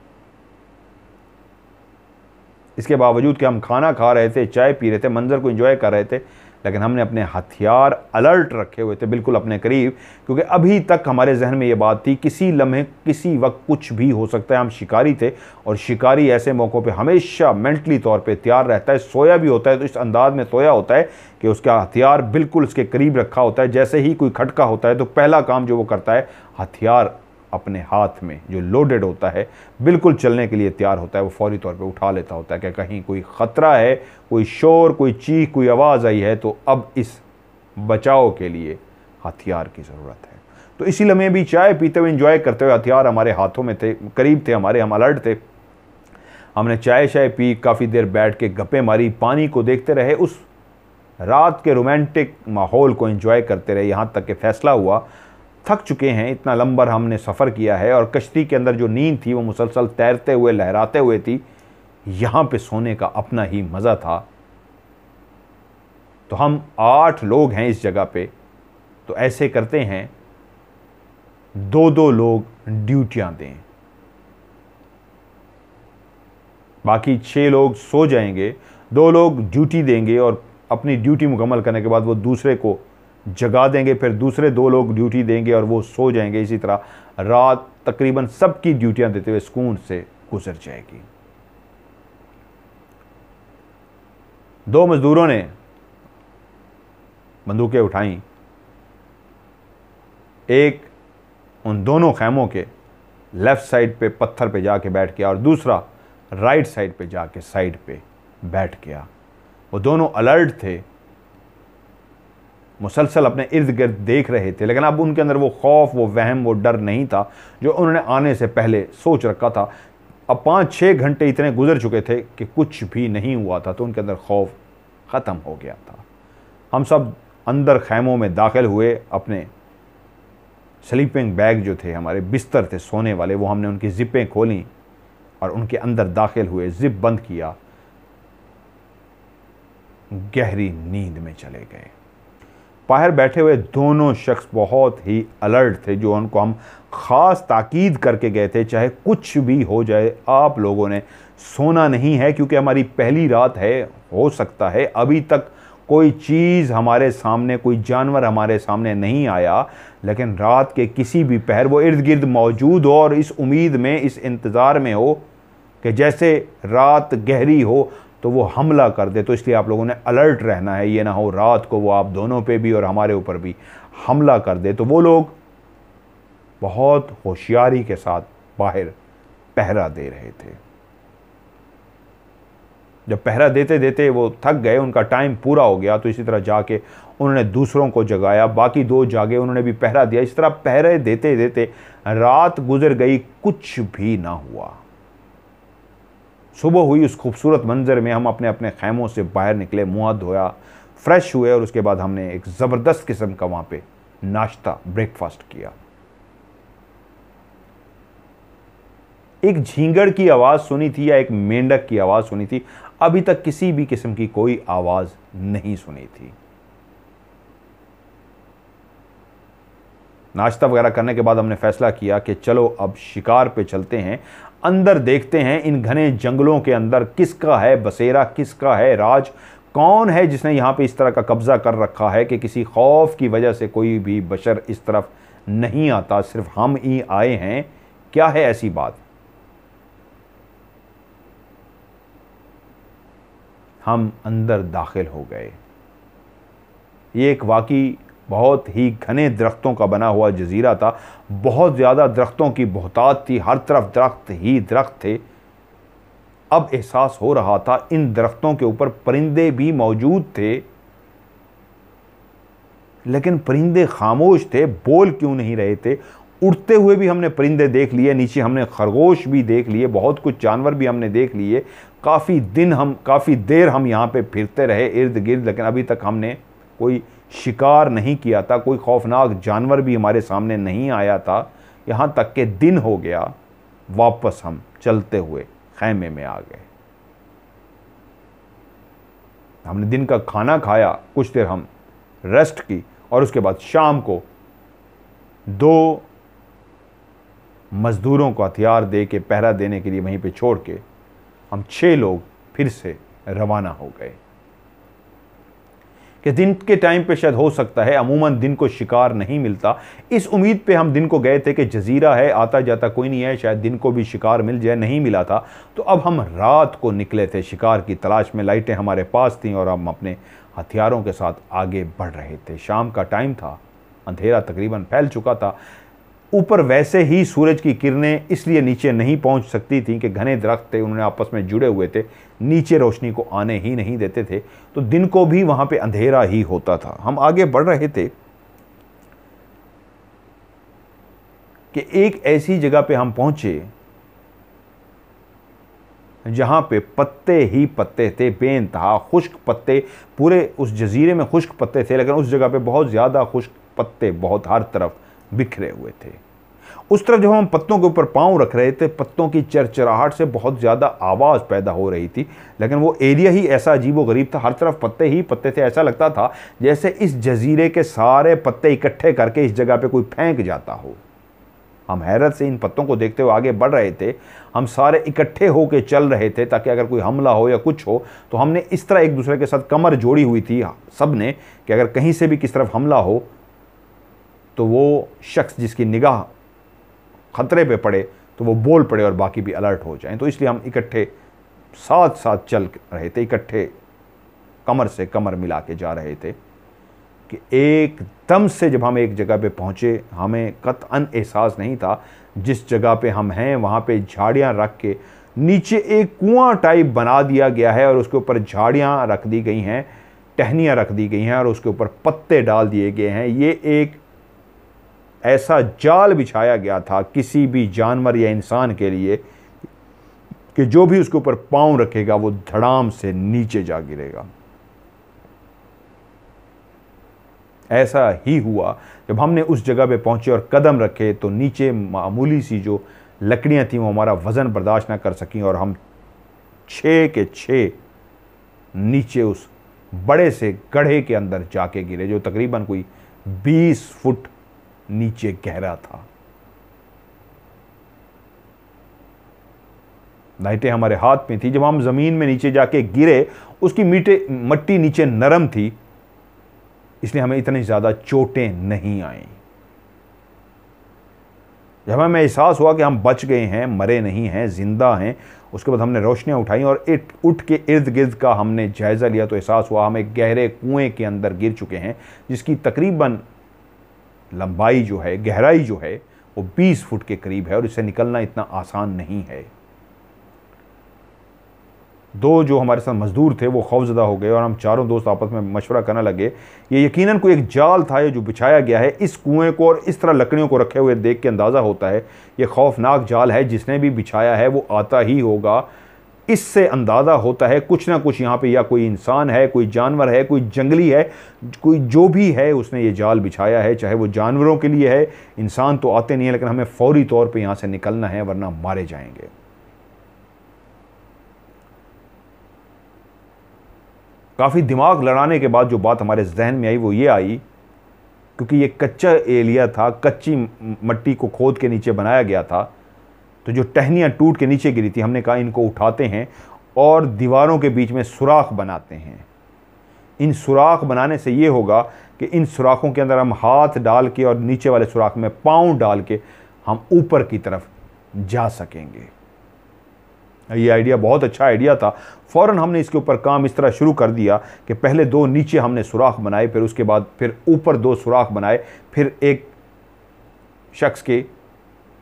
इसके बावजूद कि हम खाना खा रहे थे, चाय पी रहे थे, मंज़र को एंजॉय कर रहे थे, लेकिन हमने अपने हथियार अलर्ट रखे हुए थे बिल्कुल अपने करीब, क्योंकि अभी तक हमारे जहन में ये बात थी किसी लम्हे किसी वक्त कुछ भी हो सकता है। हम शिकारी थे और शिकारी ऐसे मौक़ों पे हमेशा मेंटली तौर पे तैयार रहता है। सोया भी होता है तो इस अंदाज में सोया होता है कि उसका हथियार बिल्कुल उसके करीब रखा होता है। जैसे ही कोई खटका होता है तो पहला काम जो वो करता है, हथियार अपने हाथ में जो लोडेड होता है, बिल्कुल चलने के लिए तैयार होता है, वो फौरी तौर पे उठा लेता होता है कि कहीं कोई ख़तरा है, कोई शोर, कोई चीख, कोई आवाज़ आई है तो अब इस बचाव के लिए हथियार की ज़रूरत है। तो इसी लम्हे भी चाय पीते हुए एंजॉय करते हुए हथियार हमारे हाथों में थे, करीब थे हमारे, हम अलर्ट थे। हमने चाय शाय पी, काफ़ी देर बैठ के गप्पे मारी, पानी को देखते रहे, उस रात के रोमांटिक माहौल को एंजॉय करते रहे, यहाँ तक कि फ़ैसला हुआ थक चुके हैं, इतना लंबा हमने सफ़र किया है और कश्ती के अंदर जो नींद थी वो मुसलसल तैरते हुए लहराते हुए थी, यहाँ पे सोने का अपना ही मज़ा था। तो हम 8 लोग हैं इस जगह पे, तो ऐसे करते हैं 2-2 लोग ड्यूटियाँ दें, बाकी 6 लोग सो जाएंगे, 2 लोग ड्यूटी देंगे और अपनी ड्यूटी मुकम्मल करने के बाद वो दूसरे को जगा देंगे, फिर दूसरे 2 लोग ड्यूटी देंगे और वो सो जाएंगे। इसी तरह रात तकरीबन सबकी ड्यूटियां देते हुए सुकून से गुजर जाएगी। 2 मजदूरों ने बंदूकें उठाई, एक उन दोनों खैमों के लेफ्ट साइड पे पत्थर पे जाके बैठ गया और दूसरा राइट साइड पे जाके साइड पे बैठ गया। वो दोनों अलर्ट थे, मुसलसल अपने इर्द गिर्द देख रहे थे, लेकिन अब उनके अंदर वो खौफ, वो वहम, वो डर नहीं था जो उन्होंने आने से पहले सोच रखा था। अब 5-6 घंटे इतने गुजर चुके थे कि कुछ भी नहीं हुआ था, तो उनके अंदर खौफ ख़त्म हो गया था। हम सब अंदर खैमों में दाखिल हुए, अपने स्लीपिंग बैग जो थे, हमारे बिस्तर थे सोने वाले, वो हमने उनकी ज़िपें खोलीं और उनके अंदर दाखिल हुए, ज़िप बंद किया, गहरी नींद में चले गए। बाहर बैठे हुए दोनों शख्स बहुत ही अलर्ट थे, जो उनको हम ख़ास ताकीद करके गए थे, चाहे कुछ भी हो जाए आप लोगों ने सोना नहीं है, क्योंकि हमारी पहली रात है। हो सकता है अभी तक कोई चीज़ हमारे सामने, कोई जानवर हमारे सामने नहीं आया, लेकिन रात के किसी भी पहर वो इर्द गिर्द मौजूद हो और इस उम्मीद में, इस इंतज़ार में हो कि जैसे रात गहरी हो तो वो हमला कर दे। तो इसलिए आप लोगों ने अलर्ट रहना है, ये ना हो रात को वो आप दोनों पे भी और हमारे ऊपर भी हमला कर दे। तो वो लोग बहुत होशियारी के साथ बाहर पहरा दे रहे थे। जब पहरा देते देते वो थक गए, उनका टाइम पूरा हो गया, तो इसी तरह जाके उन्होंने दूसरों को जगाया, बाकी 2 जागे, उन्होंने भी पहरा दिया। इस तरह पहरे देते देते रात गुजर गई, कुछ भी ना हुआ। सुबह हुई, उस खूबसूरत मंजर में हम अपने अपने खैमों से बाहर निकले, मुँह हाथ धोया, फ्रेश हुए और उसके बाद हमने एक ज़बरदस्त किस्म का वहाँ पे नाश्ता, ब्रेकफास्ट किया। एक झींगड़ की आवाज़ सुनी थी या एक मेंढक की आवाज़ सुनी थी, अभी तक किसी भी किस्म की कोई आवाज़ नहीं सुनी थी। नाश्ता वगैरह करने के बाद हमने फैसला किया कि चलो अब शिकार पे चलते हैं, अंदर देखते हैं इन घने जंगलों के अंदर किसका है बसेरा, किसका है राज, कौन है जिसने यहाँ पे इस तरह का कब्ज़ा कर रखा है कि किसी खौफ की वजह से कोई भी बशर इस तरफ नहीं आता, सिर्फ हम ही आए हैं। क्या है ऐसी बात? हम अंदर दाखिल हो गए। ये एक वाकई बहुत ही घने दरख्तों का बना हुआ जजीरा था, बहुत ज़्यादा दरख्तों की बहुतात थी, हर तरफ दरख्त ही दरख्त थे। अब एहसास हो रहा था इन दरख्तों के ऊपर परिंदे भी मौजूद थे, लेकिन परिंदे खामोश थे, बोल क्यों नहीं रहे थे। उड़ते हुए भी हमने परिंदे देख लिए, नीचे हमने खरगोश भी देख लिए, बहुत कुछ जानवर भी हमने देख लिए। काफ़ी देर हम यहाँ पे फिरते रहे इर्द गिर्द, लेकिन अभी तक हमने कोई शिकार नहीं किया था, कोई खौफनाक जानवर भी हमारे सामने नहीं आया था। यहाँ तक कि दिन हो गया, वापस हम चलते हुए खैमे में आ गए। हमने दिन का खाना खाया, कुछ देर हम रेस्ट की और उसके बाद शाम को 2 मजदूरों को हथियार दे के पहरा देने के लिए वहीं पे छोड़ के हम 6 लोग फिर से रवाना हो गए। कि दिन के टाइम पे शायद हो सकता है, अमूमन दिन को शिकार नहीं मिलता, इस उम्मीद पे हम दिन को गए थे कि जजीरा है, आता जाता कोई नहीं है, शायद दिन को भी शिकार मिल जाए, नहीं मिला था। तो अब हम रात को निकले थे शिकार की तलाश में। लाइटें हमारे पास थीं और हम अपने हथियारों के साथ आगे बढ़ रहे थे। शाम का टाइम था, अंधेरा तकरीबन फैल चुका था। ऊपर वैसे ही सूरज की किरणें इसलिए नीचे नहीं पहुंच सकती थीं कि घने दरख्त थे, उन्होंने आपस में जुड़े हुए थे, नीचे रोशनी को आने ही नहीं देते थे। तो दिन को भी वहां पे अंधेरा ही होता था। हम आगे बढ़ रहे थे कि एक ऐसी जगह पे हम पहुंचे जहां पे पत्ते ही पत्ते थे, बेइंतहा खुश्क पत्ते। पूरे उस जजीरे में खुश्क पत्ते थे, लेकिन उस जगह पे बहुत ज़्यादा खुश्क पत्ते बहुत हर तरफ बिखरे हुए थे। उस तरफ जब हम पत्तों के ऊपर पांव रख रहे थे, पत्तों की चरचराहट से बहुत ज़्यादा आवाज़ पैदा हो रही थी। लेकिन वो एरिया ही ऐसा अजीबोगरीब था, हर तरफ पत्ते ही पत्ते थे। ऐसा लगता था जैसे इस जजीरे के सारे पत्ते इकट्ठे करके इस जगह पे कोई फेंक जाता हो। हम हैरत से इन पत्तों को देखते हुए आगे बढ़ रहे थे। हम सारे इकट्ठे होकर चल रहे थे ताकि अगर कोई हमला हो या कुछ हो तो हमने इस तरह एक दूसरे के साथ कमर जोड़ी हुई थी सब ने कि अगर कहीं से भी किस तरफ हमला हो तो वो शख्स जिसकी निगाह खतरे पे पड़े तो वो बोल पड़े और बाकी भी अलर्ट हो जाएं। तो इसलिए हम इकट्ठे साथ साथ चल रहे थे, इकट्ठे कमर से कमर मिला के जा रहे थे कि एकदम से जब हम एक जगह पे पहुंचे, हमें कतअन एहसास नहीं था जिस जगह पे हम हैं वहाँ पे झाड़ियाँ रख के नीचे एक कुआं टाइप बना दिया गया है और उसके ऊपर झाड़ियाँ रख दी गई हैं, टहनियाँ रख दी गई हैं और उसके ऊपर पत्ते डाल दिए गए हैं। ये एक ऐसा जाल बिछाया गया था किसी भी जानवर या इंसान के लिए कि जो भी उसके ऊपर पांव रखेगा वो धड़ाम से नीचे जा गिरेगा। ऐसा ही हुआ। जब हमने उस जगह पे पहुंचे और कदम रखे तो नीचे मामूली सी जो लकड़ियां थीं वो हमारा वज़न बर्दाश्त ना कर सकीं और हम 6 के 6 नीचे उस बड़े से गड्ढे के अंदर जाके गिरे जो तकरीबन कोई 20 फुट नीचे गहरा था। लाइटें हमारे हाथ में थी। जब हम जमीन में नीचे जाके गिरे उसकी मट्टी नीचे नरम थी, इसलिए हमें इतनी ज्यादा चोटें नहीं आई। जब हमें एहसास हुआ कि हम बच गए हैं, मरे नहीं हैं, जिंदा हैं, उसके बाद हमने रोशनियां उठाई और उठ के इर्द गिर्द का हमने जायजा लिया तो एहसास हुआ हम एक गहरे कुएं के अंदर गिर चुके हैं जिसकी तकरीबन लंबाई जो है, गहराई जो है वो 20 फुट के करीब है और इससे निकलना इतना आसान नहीं है। 2 जो हमारे साथ मजदूर थे वो खौफजदा हो गए और हम चारों दोस्त आपस में मशवरा करने लगे। ये यकीनन कोई एक जाल था ये जो बिछाया गया है। इस कुएं को और इस तरह लकड़ियों को रखे हुए देख के अंदाज़ा होता है ये खौफनाक जाल है, जिसने भी बिछाया है वो आता ही होगा। इससे अंदाज़ा होता है कुछ ना कुछ यहाँ पे या कोई इंसान है, कोई जानवर है, कोई जंगली है, कोई जो भी है उसने ये जाल बिछाया है। चाहे वो जानवरों के लिए है, इंसान तो आते नहीं है, लेकिन हमें फौरी तौर पे यहाँ से निकलना है वरना मारे जाएंगे। काफ़ी दिमाग लड़ाने के बाद जो बात हमारे जहन में आई वो ये आई, क्योंकि ये कच्चा एरिया था, कच्ची मट्टी को खोद के नीचे बनाया गया था, तो जो टहनियाँ टूट के नीचे गिरी थी हमने कहा इनको उठाते हैं और दीवारों के बीच में सुराख बनाते हैं। इन सुराख बनाने से ये होगा कि इन सुराखों के अंदर हम हाथ डाल के और नीचे वाले सुराख में पाँव डाल के हम ऊपर की तरफ जा सकेंगे। ये आइडिया बहुत अच्छा आइडिया था। फ़ौरन हमने इसके ऊपर काम इस तरह शुरू कर दिया कि पहले 2 नीचे हमने सुराख बनाए, फिर उसके बाद फिर ऊपर 2 सुराख बनाए, फिर एक शख्स के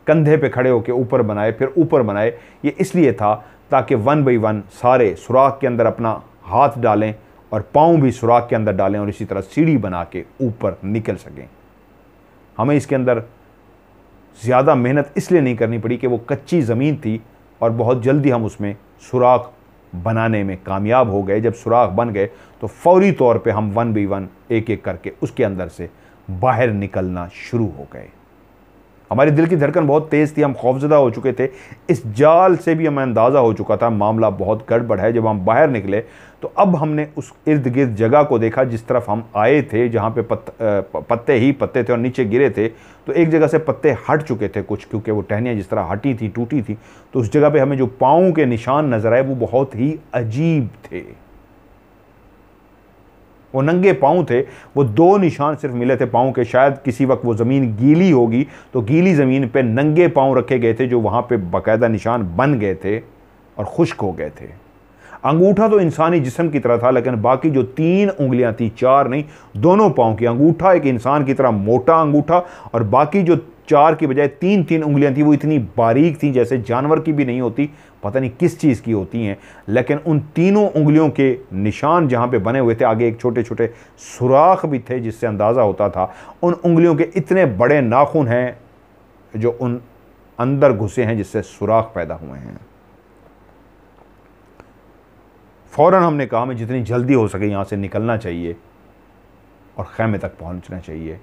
कंधे पे खड़े होकर ऊपर बनाए, फिर ऊपर बनाए। ये इसलिए था ताकि 1 बाई 1 सारे सुराख के अंदर अपना हाथ डालें और पाँव भी सुराख के अंदर डालें और इसी तरह सीढ़ी बना के ऊपर निकल सकें। हमें इसके अंदर ज़्यादा मेहनत इसलिए नहीं करनी पड़ी कि वो कच्ची ज़मीन थी और बहुत जल्दी हम उसमें सुराख बनाने में कामयाब हो गए। जब सुराख बन गए तो फौरी तौर पे हम 1 बाई 1 एक एक करके उसके अंदर से बाहर निकलना शुरू हो गए। हमारे दिल की धड़कन बहुत तेज़ थी, हम खौफजदा हो चुके थे। इस जाल से भी हमें अंदाज़ा हो चुका था मामला बहुत गड़बड़ है। जब हम बाहर निकले तो अब हमने उस इर्द गिर्द जगह को देखा जिस तरफ हम आए थे, जहाँ पे पत्ते ही पत्ते थे और नीचे गिरे थे। तो एक जगह से पत्ते हट चुके थे कुछ, क्योंकि वो टहनियाँ जिस तरह हटी थी, टूटी थी। तो उस जगह पे हमें जो पाँव के निशान नजर आए वो बहुत ही अजीब थे। वो नंगे पाँव थे, वो 2 निशान सिर्फ मिले थे पाँव के। शायद किसी वक्त वो ज़मीन गीली होगी तो गीली ज़मीन पे नंगे पाँव रखे गए थे, जो वहाँ पे बाकायदा निशान बन गए थे और खुश्क हो गए थे। अंगूठा तो इंसानी जिस्म की तरह था, लेकिन बाकी जो 3 उंगलियां थी, 4 नहीं, दोनों पाँव की, अंगूठा एक इंसान की तरह मोटा अंगूठा, और बाकी जो 4 की बजाय 3 उंगलियां थी वो इतनी बारीक थी जैसे जानवर की भी नहीं होती, पता नहीं किस चीज़ की होती हैं। लेकिन उन तीनों उंगलियों के निशान जहाँ पे बने हुए थे, आगे एक छोटे छोटे सुराख भी थे जिससे अंदाज़ा होता था उन उंगलियों के इतने बड़े नाखून हैं जो उन अंदर घुसे हैं जिससे सुराख पैदा हुए हैं। फ़ौरन हमने कहा हमें जितनी जल्दी हो सके यहाँ से निकलना चाहिए और खैमे तक पहुँचना चाहिए,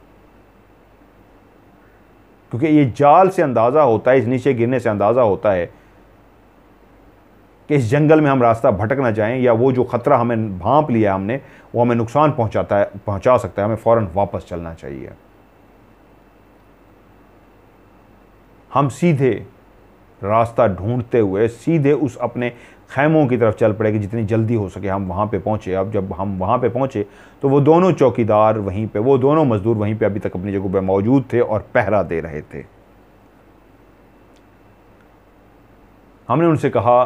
क्योंकि ये जाल से अंदाज़ा होता है, इस नीचे गिरने से अंदाज़ा होता है कि इस जंगल में हम रास्ता भटक ना जाएं, या वो जो ख़तरा हमें भांप लिया हमने वो हमें नुकसान पहुंचा सकता है। हमें फ़ौरन वापस चलना चाहिए। हम सीधे रास्ता ढूंढते हुए सीधे उस अपने खैमों की तरफ चल पड़े कि जितनी जल्दी हो सके हम वहाँ पे पहुँचे। अब जब हम वहाँ पे पहुँचे तो वो दोनों चौकीदार वहीं पे, वो दोनों मज़दूर वहीं पे अभी तक अपनी जगह पे मौजूद थे और पहरा दे रहे थे। हमने उनसे कहा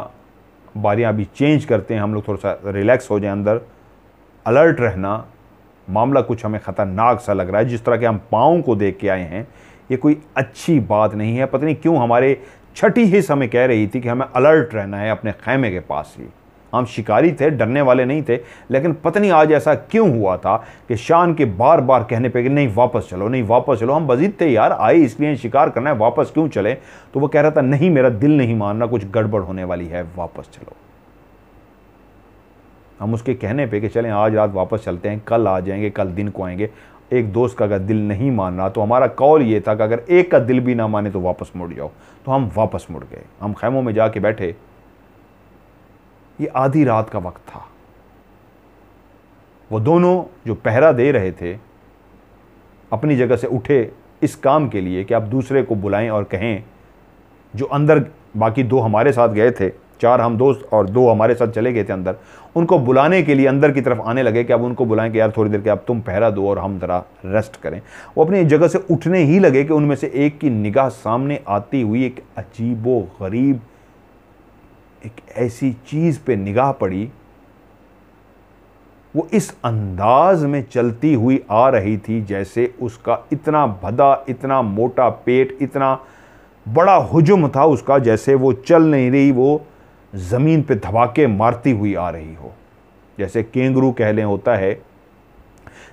बारियां अभी चेंज करते हैं, हम लोग थोड़ा सा रिलैक्स हो जाएं, अंदर अलर्ट रहना, मामला कुछ हमें ख़तरनाक सा लग रहा है। जिस तरह के हम पाँव को देख के आए हैं ये कोई अच्छी बात नहीं है। पता नहीं क्यों हमारे छठी हिस्स हमें कह रही थी कि हमें अलर्ट रहना है अपने खैमे के पास ही। हम शिकारी थे, डरने वाले नहीं थे, लेकिन पता नहीं आज ऐसा क्यों हुआ था कि शान के बार बार कहने पे कि नहीं वापस चलो, नहीं वापस चलो। हम बजीद थे यार, आए इसलिए शिकार करना है, वापस क्यों चले? तो वो कह रहा था नहीं मेरा दिल नहीं मान रहा, कुछ गड़बड़ होने वाली है, वापस चलो। हम उसके कहने पे कि चलें आज रात वापस चलते हैं, कल आ जाएंगे, कल दिन को आएंगे। एक दोस्त का अगर दिल नहीं मान रहा तो हमारा कौल ये था कि अगर एक का दिल भी ना माने तो वापस मुड़ जाओ। तो हम वापस मुड़ गए। हम खैमों में जाके बैठे। ये आधी रात का वक्त था। वो दोनों जो पहरा दे रहे थे अपनी जगह से उठे इस काम के लिए कि आप दूसरे को बुलाएं और कहें, जो अंदर बाकी 2 हमारे साथ गए थे, 4 हम दोस्त और 2 हमारे साथ चले गए थे अंदर, उनको बुलाने के लिए अंदर की तरफ आने लगे कि अब उनको बुलाएं कि यार थोड़ी देर के अब तुम पहरा दो और हम ज़रा रेस्ट करें। वो अपनी जगह से उठने ही लगे कि उनमें से एक की निगाह सामने आती हुई एक अजीबो गरीब एक ऐसी चीज़ पे निगाह पड़ी। वो इस अंदाज में चलती हुई आ रही थी जैसे उसका इतना भदा, इतना मोटा पेट, इतना बड़ा हुजुम था उसका, जैसे वो चल नहीं रही, वो ज़मीन पे धमाके मारती हुई आ रही हो। जैसे केंगरू कह लें होता है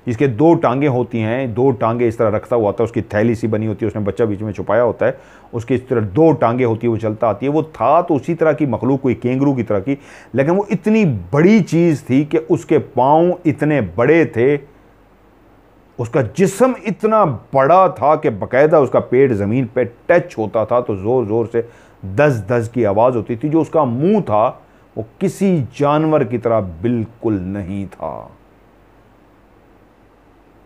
जिसके 2 टांगें होती हैं, 2 टांगें इस तरह रखता हुआ होता है, उसकी थैली सी बनी होती है, उसमें बच्चा बीच में छुपाया होता है, उसकी इस तरह 2 टांगें होती है, वो चलता आती है। वो था तो उसी तरह की मखलूक, कोई केंगरू की तरह की, लेकिन वो इतनी बड़ी चीज़ थी कि उसके पाँव इतने बड़े थे, उसका जिस्म इतना बड़ा था कि बाकायदा उसका पेट ज़मीन पे टच होता था तो ज़ोर ज़ोर से दस दस की आवाज़ होती थी। जो उसका मुंह था वो किसी जानवर की तरह बिल्कुल नहीं था।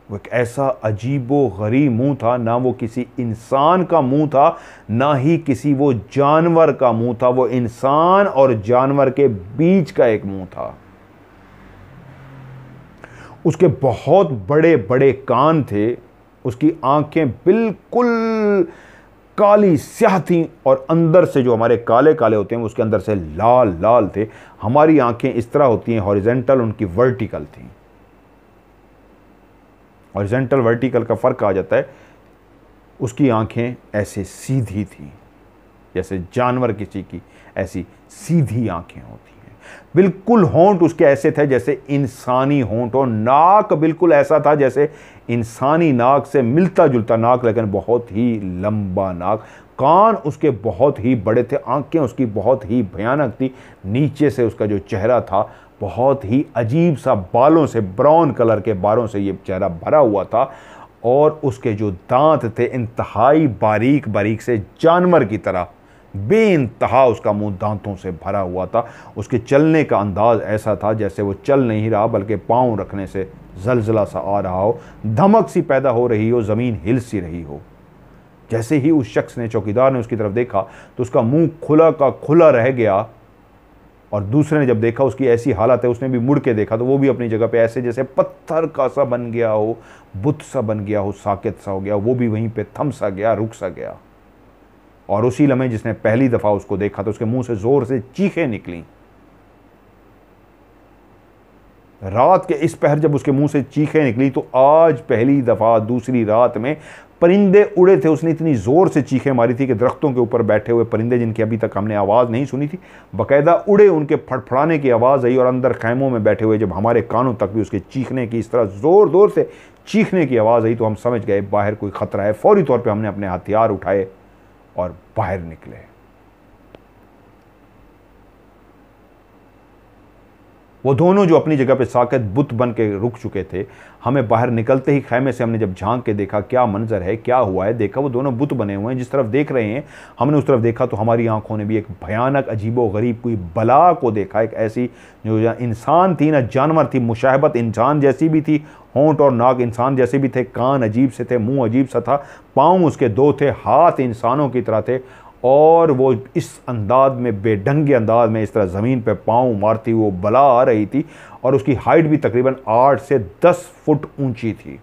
वो एक ऐसा अजीबो गरीब मुंह था, ना वो किसी इंसान का मुंह था ना ही किसी वो जानवर का मुंह था। वो इंसान और जानवर के बीच का एक मुंह था। उसके बहुत बड़े बड़े कान थे, उसकी आंखें बिल्कुल काली स्याह थी और अंदर से जो हमारे काले काले होते हैं वो उसके अंदर से लाल लाल थे। हमारी आंखें इस तरह होती हैं हॉरिजेंटल, उनकी वर्टिकल थी। हॉरिजेंटल वर्टिकल का फ़र्क आ जाता है। उसकी आंखें ऐसे सीधी थी जैसे जानवर किसी की ऐसी सीधी आंखें होती हैं। बिल्कुल होंठ उसके ऐसे थे जैसे इंसानी होंठ हो। नाक बिल्कुल ऐसा था जैसे इंसानी नाक से मिलता जुलता नाक, लेकिन बहुत ही लंबा नाक। कान उसके बहुत ही बड़े थे। आंखें उसकी बहुत ही भयानक थी। नीचे से उसका जो चेहरा था बहुत ही अजीब सा, बालों से, ब्राउन कलर के बालों से ये चेहरा भरा हुआ था। और उसके जो दांत थे इंतहाई बारीक बारीक से, जानवर की तरह बेइंतहा उसका मुंह दांतों से भरा हुआ था। उसके चलने का अंदाज ऐसा था जैसे वो चल नहीं रहा बल्कि पांव रखने से जलजला सा आ रहा हो, धमक सी पैदा हो रही हो, ज़मीन हिल सी रही हो। जैसे ही उस शख्स ने, चौकीदार ने उसकी तरफ देखा तो उसका मुंह खुला का खुला रह गया, और दूसरे ने जब देखा उसकी ऐसी हालत है, उसने भी मुड़ के देखा तो वो भी अपनी जगह पे ऐसे जैसे पत्थर का सा बन गया हो, बुत सा बन गया हो, साकित सा हो गया, वो भी वहीं पे थम सा गया, रुक सा गया। और उसी लम्हे जिसने पहली दफ़ा उसको देखा तो उसके मुंह से ज़ोर से चीखें निकली। रात के इस पहर जब उसके मुंह से चीखें निकली तो आज पहली दफ़ा दूसरी रात में परिंदे उड़े थे। उसने इतनी ज़ोर से चीखें मारी थी कि दरख्तों के ऊपर बैठे हुए परिंदे, जिनकी अभी तक हमने आवाज़ नहीं सुनी थी, बाकायदा उड़े, उनके फड़फड़ाने की आवाज़ आई। और अंदर खैमों में बैठे हुए जब हमारे कानों तक भी उसके चीखने की, इस तरह ज़ोर ज़ोर से चीखने की आवाज़ आई तो हम समझ गए बाहर कोई ख़तरा है। फौरी तौर पर हमने अपने हथियार उठाए और बाहर निकले। वो दोनों जो अपनी जगह पे साकित बुत बन के रुक चुके थे, हमें बाहर निकलते ही खैमे से हमने जब झांक के देखा क्या मंजर है, क्या हुआ है, देखा वो दोनों बुत बने हुए हैं। जिस तरफ देख रहे हैं हमने उस तरफ देखा तो हमारी आंखों ने भी एक भयानक अजीबो गरीब कोई बला को देखा। एक ऐसी जो इंसान थी ना जानवर थी, मुशाहबत इंसान जैसी भी थी, होंठ और नाक इंसान जैसे भी थे, कान अजीब से थे, मुंह अजीब सा था, पाँव उसके दो थे, हाथ इंसानों की तरह थे, और वो इस अंदाज में, बेढंगे अंदाज में इस तरह ज़मीन पे पाँव मारती हुई वो बला आ रही थी। और उसकी हाइट भी तकरीबन 8 से 10 फुट ऊंची थी।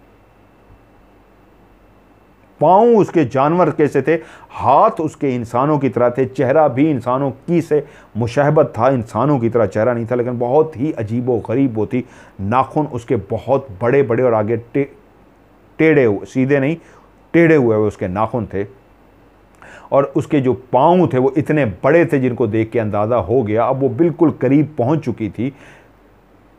पाँव उसके जानवर कैसे थे, हाथ उसके इंसानों की तरह थे, चेहरा भी इंसानों की से मुशाहबत था, इंसानों की तरह चेहरा नहीं था, लेकिन बहुत ही अजीबो गरीब वो थी। नाखून उसके बहुत बड़े बड़े और आगे टेढ़े हुए, सीधे नहीं टेढ़े हुए उसके नाखून थे। और उसके जो पाँव थे वो इतने बड़े थे जिनको देख के अंदाज़ा हो गया, अब वो बिल्कुल करीब पहुंच चुकी थी।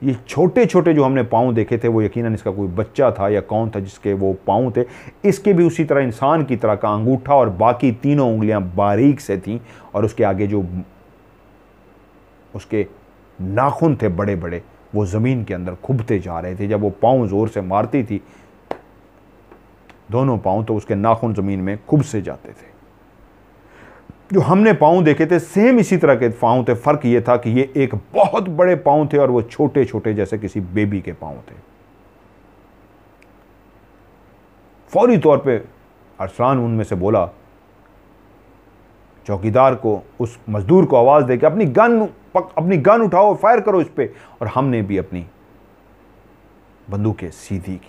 ये छोटे छोटे जो हमने पाँव देखे थे वो यकीनन इसका कोई बच्चा था या कौन था जिसके वो पाँव थे। इसके भी उसी तरह इंसान की तरह का अंगूठा और बाकी तीनों उंगलियां बारीक से थीं, और उसके आगे जो उसके नाखून थे बड़े बड़े वो ज़मीन के अंदर खुबते जा रहे थे। जब वो पाँव ज़ोर से मारती थी दोनों पाँव तो उसके नाखून ज़मीन में खुब से जाते थे। जो हमने पाँव देखे थे सेम इसी तरह के पाँव थे, फ़र्क ये था कि ये एक बहुत बड़े पाँव थे और वो छोटे छोटे जैसे किसी बेबी के पाँव थे। फौरी तौर पे अरसलान उनमें से बोला, चौकीदार को, उस मजदूर को आवाज़ दे के अपनी गन उठाओ, फायर करो इस पे। और हमने भी अपनी बंदूकें सीधी की,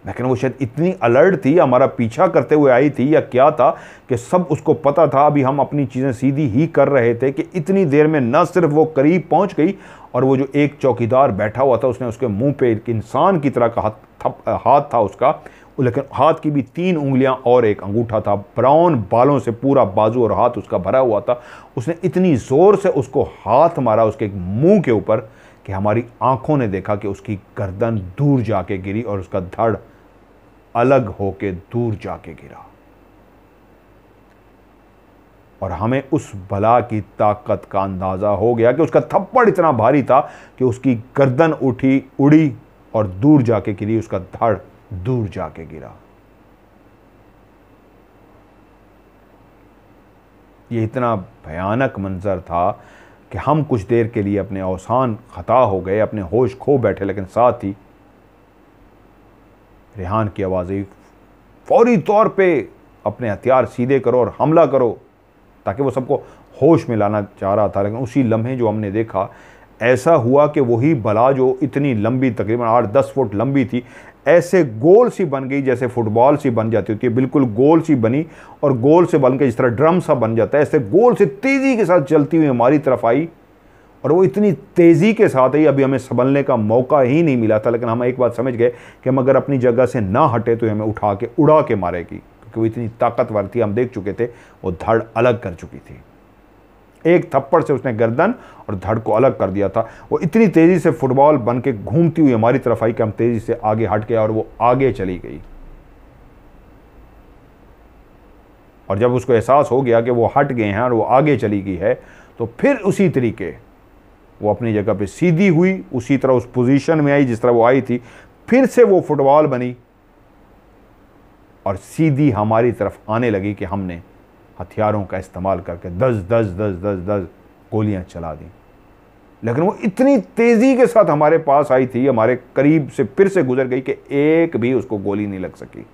लेकिन वो शायद इतनी अलर्ट थी, हमारा पीछा करते हुए आई थी या क्या था कि सब उसको पता था अभी हम अपनी चीज़ें सीधी ही कर रहे थे कि इतनी देर में न सिर्फ वो करीब पहुंच गई, और वो जो एक चौकीदार बैठा हुआ था उसने उसके मुंह पे एक इंसान की तरह का हाथ था उसका, लेकिन हाथ की भी 3 उंगलियां और एक अंगूठा था, ब्राउन बालों से पूरा बाजू और हाथ उसका भरा हुआ था। उसने इतनी ज़ोर से उसको हाथ मारा उसके मुंह के ऊपर कि हमारी आंखों ने देखा कि उसकी गर्दन दूर जाके गिरी और उसका धड़ अलग होके दूर जाके गिरा। और हमें उस बला की ताकत का अंदाज़ा हो गया कि उसका थप्पड़ इतना भारी था कि उसकी गर्दन उड़ी और दूर जाके गिरी, उसका धड़ दूर जाके गिरा। ये इतना भयानक मंजर था कि हम कुछ देर के लिए अपने औसान खता हो गए, अपने होश खो बैठे, लेकिन साथ ही रेहान की आवाज़ आई, फौरी तौर पे अपने हथियार सीधे करो और हमला करो, ताकि वो सबको होश में लाना चाह रहा था। लेकिन उसी लम्हे जो हमने देखा ऐसा हुआ कि वही बला जो इतनी लंबी, तकरीबन 8-10 फुट लंबी थी, ऐसे गोल सी बन गई जैसे फुटबॉल सी बन जाती होती है, बिल्कुल गोल सी बनी और गोल से बन के जिस तरह ड्रम सा बन जाता है, ऐसे गोल से तेज़ी के साथ चलती हुई हमारी तरफ आई। और वो इतनी तेज़ी के साथ ही अभी हमें संभलने का मौका ही नहीं मिला था, लेकिन हम एक बात समझ गए कि हम अगर अपनी जगह से ना हटे तो हमें उठा के उड़ा के मारेगी, क्योंकि वो इतनी ताकतवर थी। हम देख चुके थे वो धड़ अलग कर चुकी थी, एक थप्पड़ से उसने गर्दन और धड़ को अलग कर दिया था। वो इतनी तेज़ी से फुटबॉल बन के घूमती हुई हमारी तरफ आई कि हम तेज़ी से आगे हट गए और वो आगे चली गई। और जब उसको एहसास हो गया कि वो हट गए हैं और वो आगे चली गई है, तो फिर उसी तरीके वो अपनी जगह पे सीधी हुई, उसी तरह उस पोजीशन में आई जिस तरह वो आई थी, फिर से वो फुटबॉल बनी और सीधी हमारी तरफ आने लगी कि हमने हथियारों का इस्तेमाल करके 10 गोलियां चला दी। लेकिन वो इतनी तेजी के साथ हमारे पास आई थी, हमारे करीब से फिर से गुजर गई कि एक भी उसको गोली नहीं लग सकी।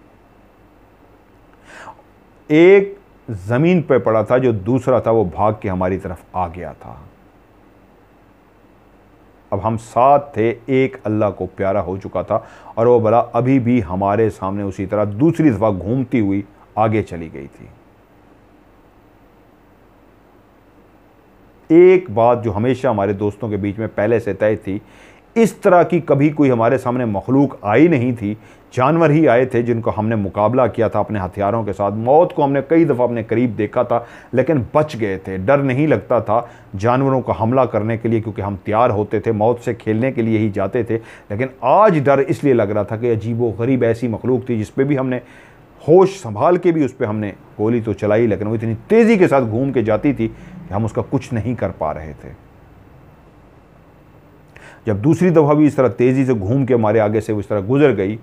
एक जमीन पे पड़ा था, जो दूसरा था वो भाग के हमारी तरफ आ गया था। अब हम साथ थे, एक अल्लाह को प्यारा हो चुका था और वो बला अभी भी हमारे सामने उसी तरह दूसरी दफा घूमती हुई आगे चली गई थी। एक बात जो हमेशा हमारे दोस्तों के बीच में पहले से तय थी, इस तरह की कभी कोई हमारे सामने मखलूक आई नहीं थी। जानवर ही आए थे जिनको हमने मुकाबला किया था अपने हथियारों के साथ। मौत को हमने कई दफ़ा अपने करीब देखा था लेकिन बच गए थे। डर नहीं लगता था जानवरों का हमला करने के लिए, क्योंकि हम तैयार होते थे, मौत से खेलने के लिए ही जाते थे। लेकिन आज डर इसलिए लग रहा था कि अजीबो गरीब ऐसी मखलूक थी जिस पे भी हमने होश संभाल के भी उस पर हमने गोली तो चलाई, लेकिन वो इतनी तेज़ी के साथ घूम के जाती थी कि हम उसका कुछ नहीं कर पा रहे थे। जब दूसरी दफ़ा भी इस तरह तेज़ी से घूम के हमारे आगे से वो इस तरह गुजर गई,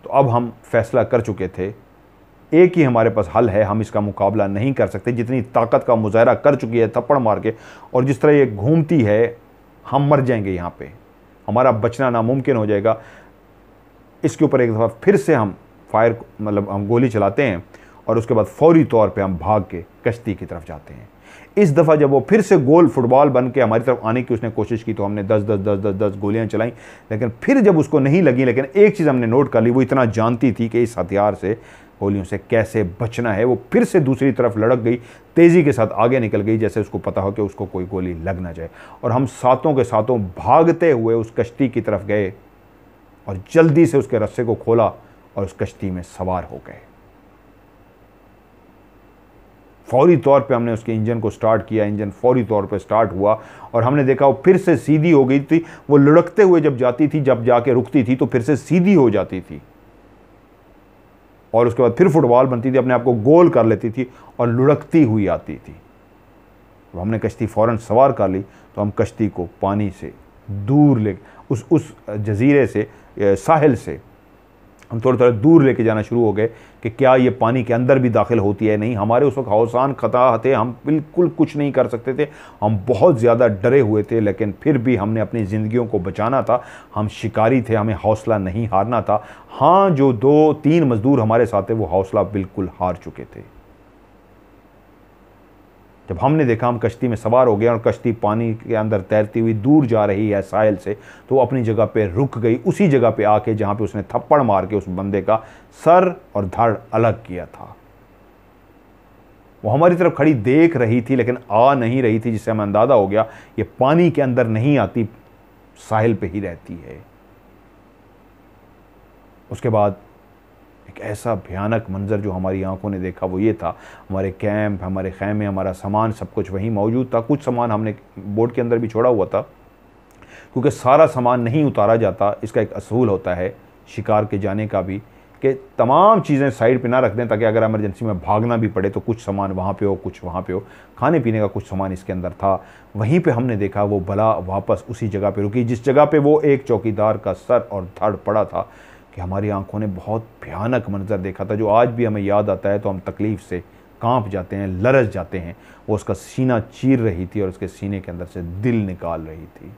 तो अब हम फैसला कर चुके थे, एक ही हमारे पास हल है, हम इसका मुकाबला नहीं कर सकते। जितनी ताकत का मुजाहरा कर चुकी है थप्पड़ मार के, और जिस तरह ये घूमती है, हम मर जाएंगे यहाँ पे, हमारा बचना नामुमकिन हो जाएगा। इसके ऊपर एक दफ़ा फिर से हम हम गोली चलाते हैं और उसके बाद फौरी तौर पे हम भाग के कश्ती की तरफ जाते हैं। इस दफ़ा जब वो फिर से गोल फुटबॉल बन के हमारी तरफ आने की उसने कोशिश की, तो हमने 10 गोलियां चलाई, लेकिन फिर जब उसको नहीं लगी। लेकिन एक चीज़ हमने नोट कर ली, वो इतना जानती थी कि इस हथियार से, गोलियों से कैसे बचना है। वो फिर से दूसरी तरफ लड़क गई, तेज़ी के साथ आगे निकल गई, जैसे उसको पता हो कि उसको कोई गोली लग ना जाए। और हम सातों के सातों भागते हुए उस कश्ती की तरफ गए और जल्दी से उसके रस्से को खोला और उस कश्ती में सवार हो गए। फौरी तौर पे हमने उसके इंजन को स्टार्ट किया, इंजन फौरी तौर पे स्टार्ट हुआ और हमने देखा वो फिर से सीधी हो गई थी। वो लुढ़कते हुए जब जाती थी, जब जाके रुकती थी तो फिर से सीधी हो जाती थी और उसके बाद फिर फुटबॉल बनती थी, अपने आप को गोल कर लेती थी और लुढ़कती हुई आती थी। तो हमने कश्ती फ़ौरन सवार कर ली, तो हम कश्ती को पानी से दूर ले उस जजीरे से, साहिल से हम थोड़ा थोड़ा दूर लेके जाना शुरू हो गए कि क्या ये पानी के अंदर भी दाखिल होती है। नहीं, हमारे उस वक्त हौसान खता थे, हम बिल्कुल कुछ नहीं कर सकते थे, हम बहुत ज़्यादा डरे हुए थे। लेकिन फिर भी हमने अपनी ज़िंदगियों को बचाना था, हम शिकारी थे, हमें हौसला नहीं हारना था। हाँ, जो 2-3 मज़दूर हमारे साथ थे वो हौसला बिल्कुल हार चुके थे। जब हमने देखा हम कश्ती में सवार हो गए और कश्ती पानी के अंदर तैरती हुई दूर जा रही है साहिल से, तो वो अपनी जगह पे रुक गई, उसी जगह पे आके जहाँ पे उसने थप्पड़ मार के उस बंदे का सर और धड़ अलग किया था। वो हमारी तरफ खड़ी देख रही थी लेकिन आ नहीं रही थी, जिससे हमें अंदाज़ा हो गया ये पानी के अंदर नहीं आती, साहिल पे ही रहती है। उसके बाद एक ऐसा भयानक मंजर जो हमारी आंखों ने देखा वो ये था, हमारे कैंप, हमारे खैमे, हमारा सामान सब कुछ वहीं मौजूद था। कुछ सामान हमने बोट के अंदर भी छोड़ा हुआ था, क्योंकि सारा सामान नहीं उतारा जाता। इसका एक असूल होता है शिकार के जाने का भी, कि तमाम चीज़ें साइड पे ना रख दें, ताकि अगर इमरजेंसी में भागना भी पड़े तो कुछ सामान वहाँ पे हो, कुछ वहाँ पे हो। खाने पीने का कुछ सामान इसके अंदर था। वहीं पे हमने देखा वो बला वापस उसी जगह पे रुकी जिस जगह पे वो एक चौकीदार का सर और धड़ पड़ा था। कि हमारी आंखों ने बहुत भयानक मंजर देखा था, जो आज भी हमें याद आता है तो हम तकलीफ़ से कांप जाते हैं, लरज़ जाते हैं। वो उसका सीना चीर रही थी और उसके सीने के अंदर से दिल निकाल रही थी।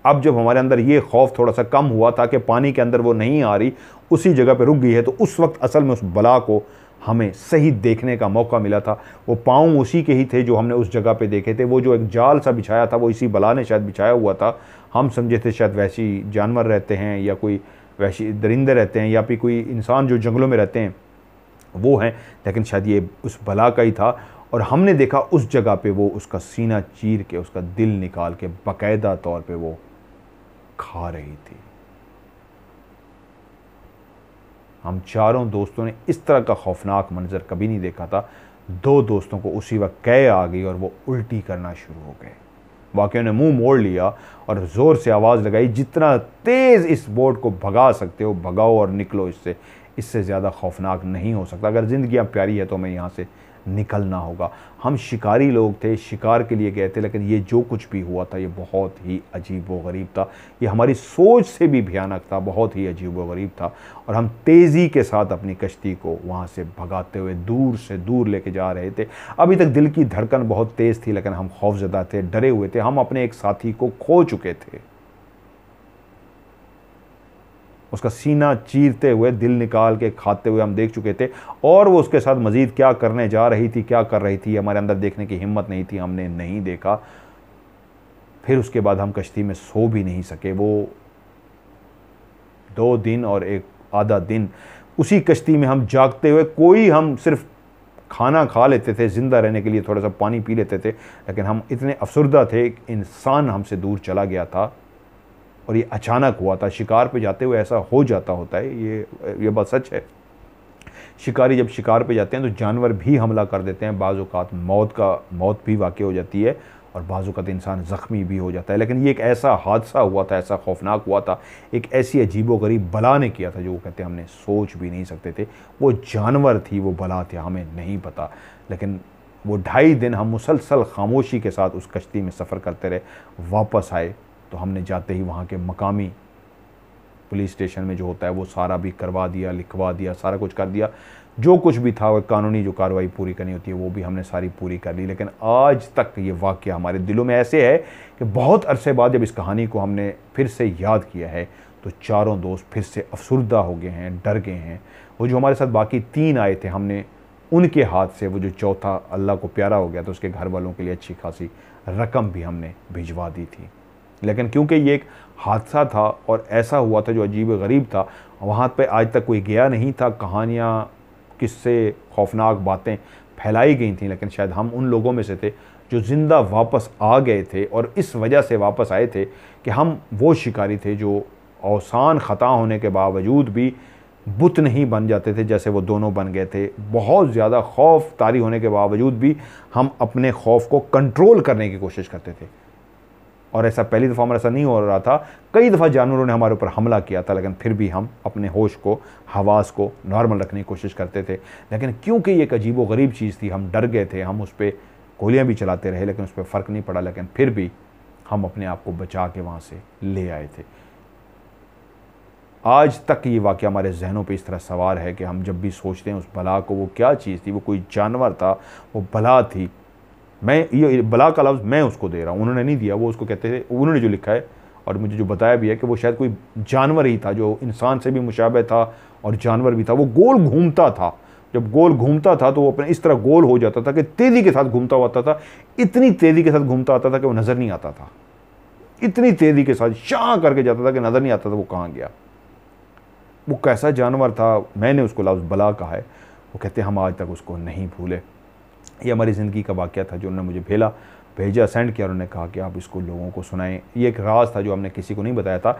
अब जब हमारे अंदर ये खौफ थोड़ा सा कम हुआ था कि पानी के अंदर वो नहीं आ रही, उसी जगह पे रुक गई है, तो उस वक्त असल में उस बला को हमें सही देखने का मौका मिला था। वो पाँव उसी के ही थे जो हमने उस जगह पे देखे थे। वो जो एक जाल सा बिछाया था वो इसी बला ने शायद बिछाया हुआ था। हम समझे थे शायद वैसी जानवर रहते हैं या कोई वैसी दरिंदे रहते हैं या फिर कोई इंसान जो जंगलों में रहते हैं वो हैं, लेकिन शायद ये उस बला का ही था। और हमने देखा उस जगह पे वो उसका सीना चीर के, उसका दिल निकाल के बाकायदा तौर पे वो खा रही थी। हम चारों दोस्तों ने इस तरह का खौफनाक मंजर कभी नहीं देखा था। 2 दोस्तों को उसी वक्त कै आ गई और वो उल्टी करना शुरू हो गए। बाकियों ने मुंह मोड़ लिया और ज़ोर से आवाज़ लगाई, जितना तेज़ इस बोट को भगा सकते हो भगाओ और निकलो इससे ज़्यादा खौफनाक नहीं हो सकता। अगर ज़िंदगी प्यारी है तो हमें यहाँ से निकलना होगा। हम शिकारी लोग थे, शिकार के लिए गए थे, लेकिन ये जो कुछ भी हुआ था ये बहुत ही अजीब व गरीब था। ये हमारी सोच से भी भयानक था, बहुत ही अजीब व गरीब था। और हम तेज़ी के साथ अपनी कश्ती को वहाँ से भगाते हुए दूर से दूर लेके जा रहे थे। अभी तक दिल की धड़कन बहुत तेज़ थी, लेकिन हम खौफजदा थे, डरे हुए थे। हम अपने एक साथी को खो चुके थे। उसका सीना चीरते हुए, दिल निकाल के खाते हुए हम देख चुके थे, और वो उसके साथ मज़ीद क्या करने जा रही थी, क्या कर रही थी, हमारे अंदर देखने की हिम्मत नहीं थी, हमने नहीं देखा। फिर उसके बाद हम कश्ती में सो भी नहीं सके। वो 2 दिन और एक आधा दिन उसी कश्ती में हम जागते हुए, कोई हम सिर्फ खाना खा लेते थे ज़िंदा रहने के लिए, थोड़ा सा पानी पी लेते थे, लेकिन हम इतने अफसरदा थे, इंसान हमसे दूर चला गया था। और ये अचानक हुआ था। शिकार पे जाते हुए ऐसा हो जाता होता है, ये बात सच है। शिकारी जब शिकार पे जाते हैं तो जानवर भी हमला कर देते हैं, बाज़ औक़ात मौत भी वाक़ई हो जाती है, और बाज़ औक़ात इंसान ज़ख्मी भी हो जाता है। लेकिन ये एक ऐसा हादसा हुआ था, ऐसा खौफनाक हुआ था, एक ऐसी अजीबोगरीब बला ने किया था जो वो कहते हैं हमने सोच भी नहीं सकते थे। वो जानवर थी, वो बला थी, हमें नहीं पता। लेकिन वो 2.5 दिन हम मुसलसल खामोशी के साथ उस कश्ती में सफ़र करते रहे। वापस आए तो हमने जाते ही वहाँ के मकामी पुलिस स्टेशन में जो होता है वो सारा भी करवा दिया, लिखवा दिया, सारा कुछ कर दिया। जो कुछ भी था वो कानूनी जो कार्रवाई पूरी करनी होती है वो भी हमने सारी पूरी कर ली। लेकिन आज तक ये वाक़या हमारे दिलों में ऐसे है कि बहुत अरसे बाद जब इस कहानी को हमने फिर से याद किया है तो चारों दोस्त फिर से अफसुर्दा हो गए हैं, डर गए हैं। वो जो हमारे साथ बाकी 3 आए थे, हमने उनके हाथ से वो जो चौथा अल्लाह को प्यारा हो गया तो उसके घर वालों के लिए अच्छी खासी रकम भी हमने भिजवा दी थी। लेकिन क्योंकि ये एक हादसा था और ऐसा हुआ था जो अजीब गरीब था, वहाँ पे आज तक कोई गया नहीं था। कहानियाँ, किस्से, खौफनाक बातें फैलाई गई थी, लेकिन शायद हम उन लोगों में से थे जो ज़िंदा वापस आ गए थे। और इस वजह से वापस आए थे कि हम वो शिकारी थे जो औसान ख़ता होने के बावजूद भी बुत नहीं बन जाते थे, जैसे वो दोनों बन गए थे। बहुत ज़्यादा खौफ तारी होने के बावजूद भी हम अपने खौफ को कंट्रोल करने की कोशिश करते थे। और ऐसा पहली दफ़ा हमारा ऐसा नहीं हो रहा था, कई दफ़ा जानवरों ने हमारे ऊपर हमला किया था, लेकिन फिर भी हम अपने होश को, हवास को नॉर्मल रखने की कोशिश करते थे। लेकिन क्योंकि ये एक अजीब व गरीब चीज़ थी, हम डर गए थे, हम उस पर गोलियाँ भी चलाते रहे, लेकिन उस पर फ़र्क नहीं पड़ा। लेकिन फिर भी हम अपने आप को बचा के वहाँ से ले आए थे। आज तक ये वाक़या हमारे जहनों पे इस तरह सवार है कि हम जब भी सोचते हैं उस बला को, वो क्या चीज़ थी, वो कोई जानवर था, वो बला थी। मैं ये बला का लफ्ज़ मैं उसको दे रहा हूँ, उन्होंने नहीं दिया। वो उसको कहते थे, उन्होंने जो लिखा है और मुझे जो बताया भी है कि वो शायद कोई जानवर ही था जो इंसान से भी मुशाबह था और जानवर भी था। वो गोल घूमता था, जब गोल घूमता था तो वो अपने इस तरह गोल हो जाता था कि तेज़ी के साथ घूमता होता था। इतनी तेज़ी के साथ घूमता आता था कि वो नज़र नहीं आता था, इतनी तेज़ी के साथ शां करके जाता था कि नज़र नहीं आता था वो कहाँ गया। वो कैसा जानवर था, मैंने उसको लफ्ज़ बला कहा है। वो कहते हैं हम आज तक उसको नहीं भूले। ये हमारी ज़िंदगी का वाक़या था जो उन्होंने मुझे भेजा सेंड किया। उन्होंने कहा कि आप इसको लोगों को सुनाएं। ये एक राज था जो हमने किसी को नहीं बताया था।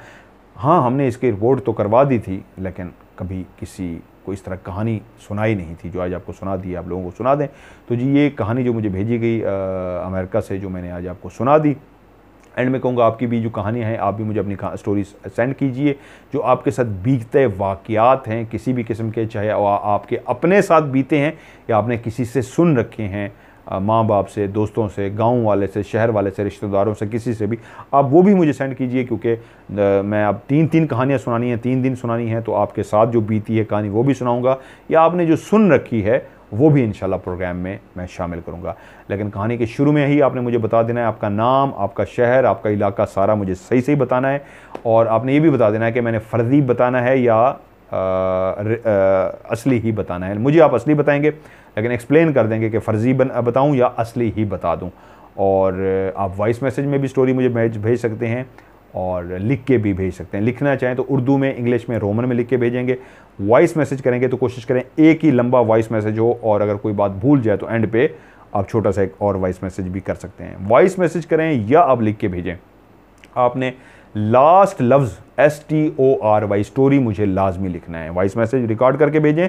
हाँ, हमने इसकी रिपोर्ट तो करवा दी थी, लेकिन कभी किसी को इस तरह कहानी सुनाई नहीं थी जो आज आपको सुना दी, आप लोगों को सुना दें। तो जी ये कहानी जो मुझे भेजी गई अमेरिका से, जो मैंने आज आपको सुना दी। एंड में कहूँगा आपकी भी जो कहानियाँ हैं, आप भी मुझे अपनी स्टोरीज सेंड कीजिए। जो आपके साथ बीतते वाक़यात हैं किसी भी किस्म के, चाहे आपके अपने साथ बीते हैं या आपने किसी से सुन रखे हैं, माँ बाप से, दोस्तों से, गांव वाले से, शहर वाले से, रिश्तेदारों से, किसी से भी, आप वो भी मुझे सेंड कीजिए। क्योंकि मैं अब 3 कहानियाँ सुनानी हैं, 3 दिन सुनानी है, तो आपके साथ जो बीती है कहानी वो भी सुनाऊँगा, या आपने जो सुन रखी है वो भी इंशाल्लाह प्रोग्राम में मैं शामिल करूँगा। लेकिन कहानी के शुरू में ही आपने मुझे बता देना है आपका नाम, आपका शहर, आपका इलाका, सारा मुझे सही सही बताना है। और आपने ये भी बता देना है कि मैंने फ़र्ज़ी बताना है या असली ही बताना है। मुझे आप असली बताएंगे, लेकिन एक्सप्लेन कर देंगे कि फ़र्ज़ी बताऊँ या असली ही बता दूँ। और आप वॉइस मैसेज में भी स्टोरी मुझे भेज सकते हैं और लिख के भी भेज सकते हैं। लिखना चाहें तो उर्दू में, इंग्लिश में, रोमन में लिख के भेजेंगे। वॉइस मैसेज करेंगे तो कोशिश करें एक ही लंबा वॉइस मैसेज हो, और अगर कोई बात भूल जाए तो एंड पे आप छोटा सा एक और वॉइस मैसेज भी कर सकते हैं। वॉइस मैसेज करें या आप लिख के भेजें, आपने लास्ट लफ्ज़ STORY स्टोरी मुझे लाजमी लिखना है। वॉइस मैसेज रिकॉर्ड करके भेजें,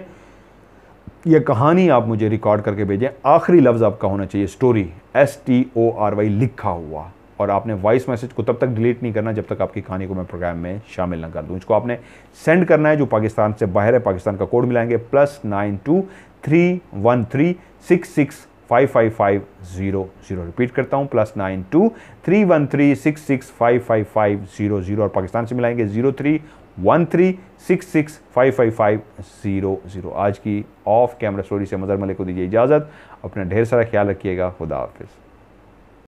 यह कहानी आप मुझे रिकॉर्ड करके भेजें। आखिरी लफ्ज़ आपका होना चाहिए स्टोरी, STORY लिखा हुआ। और आपने वॉइस मैसेज को तब तक डिलीट नहीं करना जब तक आपकी कहानी को मैं प्रोग्राम में शामिल ना कर दूं। इसको आपने सेंड करना है जो पाकिस्तान से बाहर है। पाकिस्तान का कोड मिलाएंगे +92 +92 313 6655500। रिपीट करता हूँ, +92 313 6655500। और पाकिस्तान से मिलाएंगे 031366555500। आज की ऑफ कैमरा स्टोरी से मज़हर मलिक को दीजिए इजाज़त। अपना ढेर सारा ख्याल रखिएगा। खुदा हाफिज़।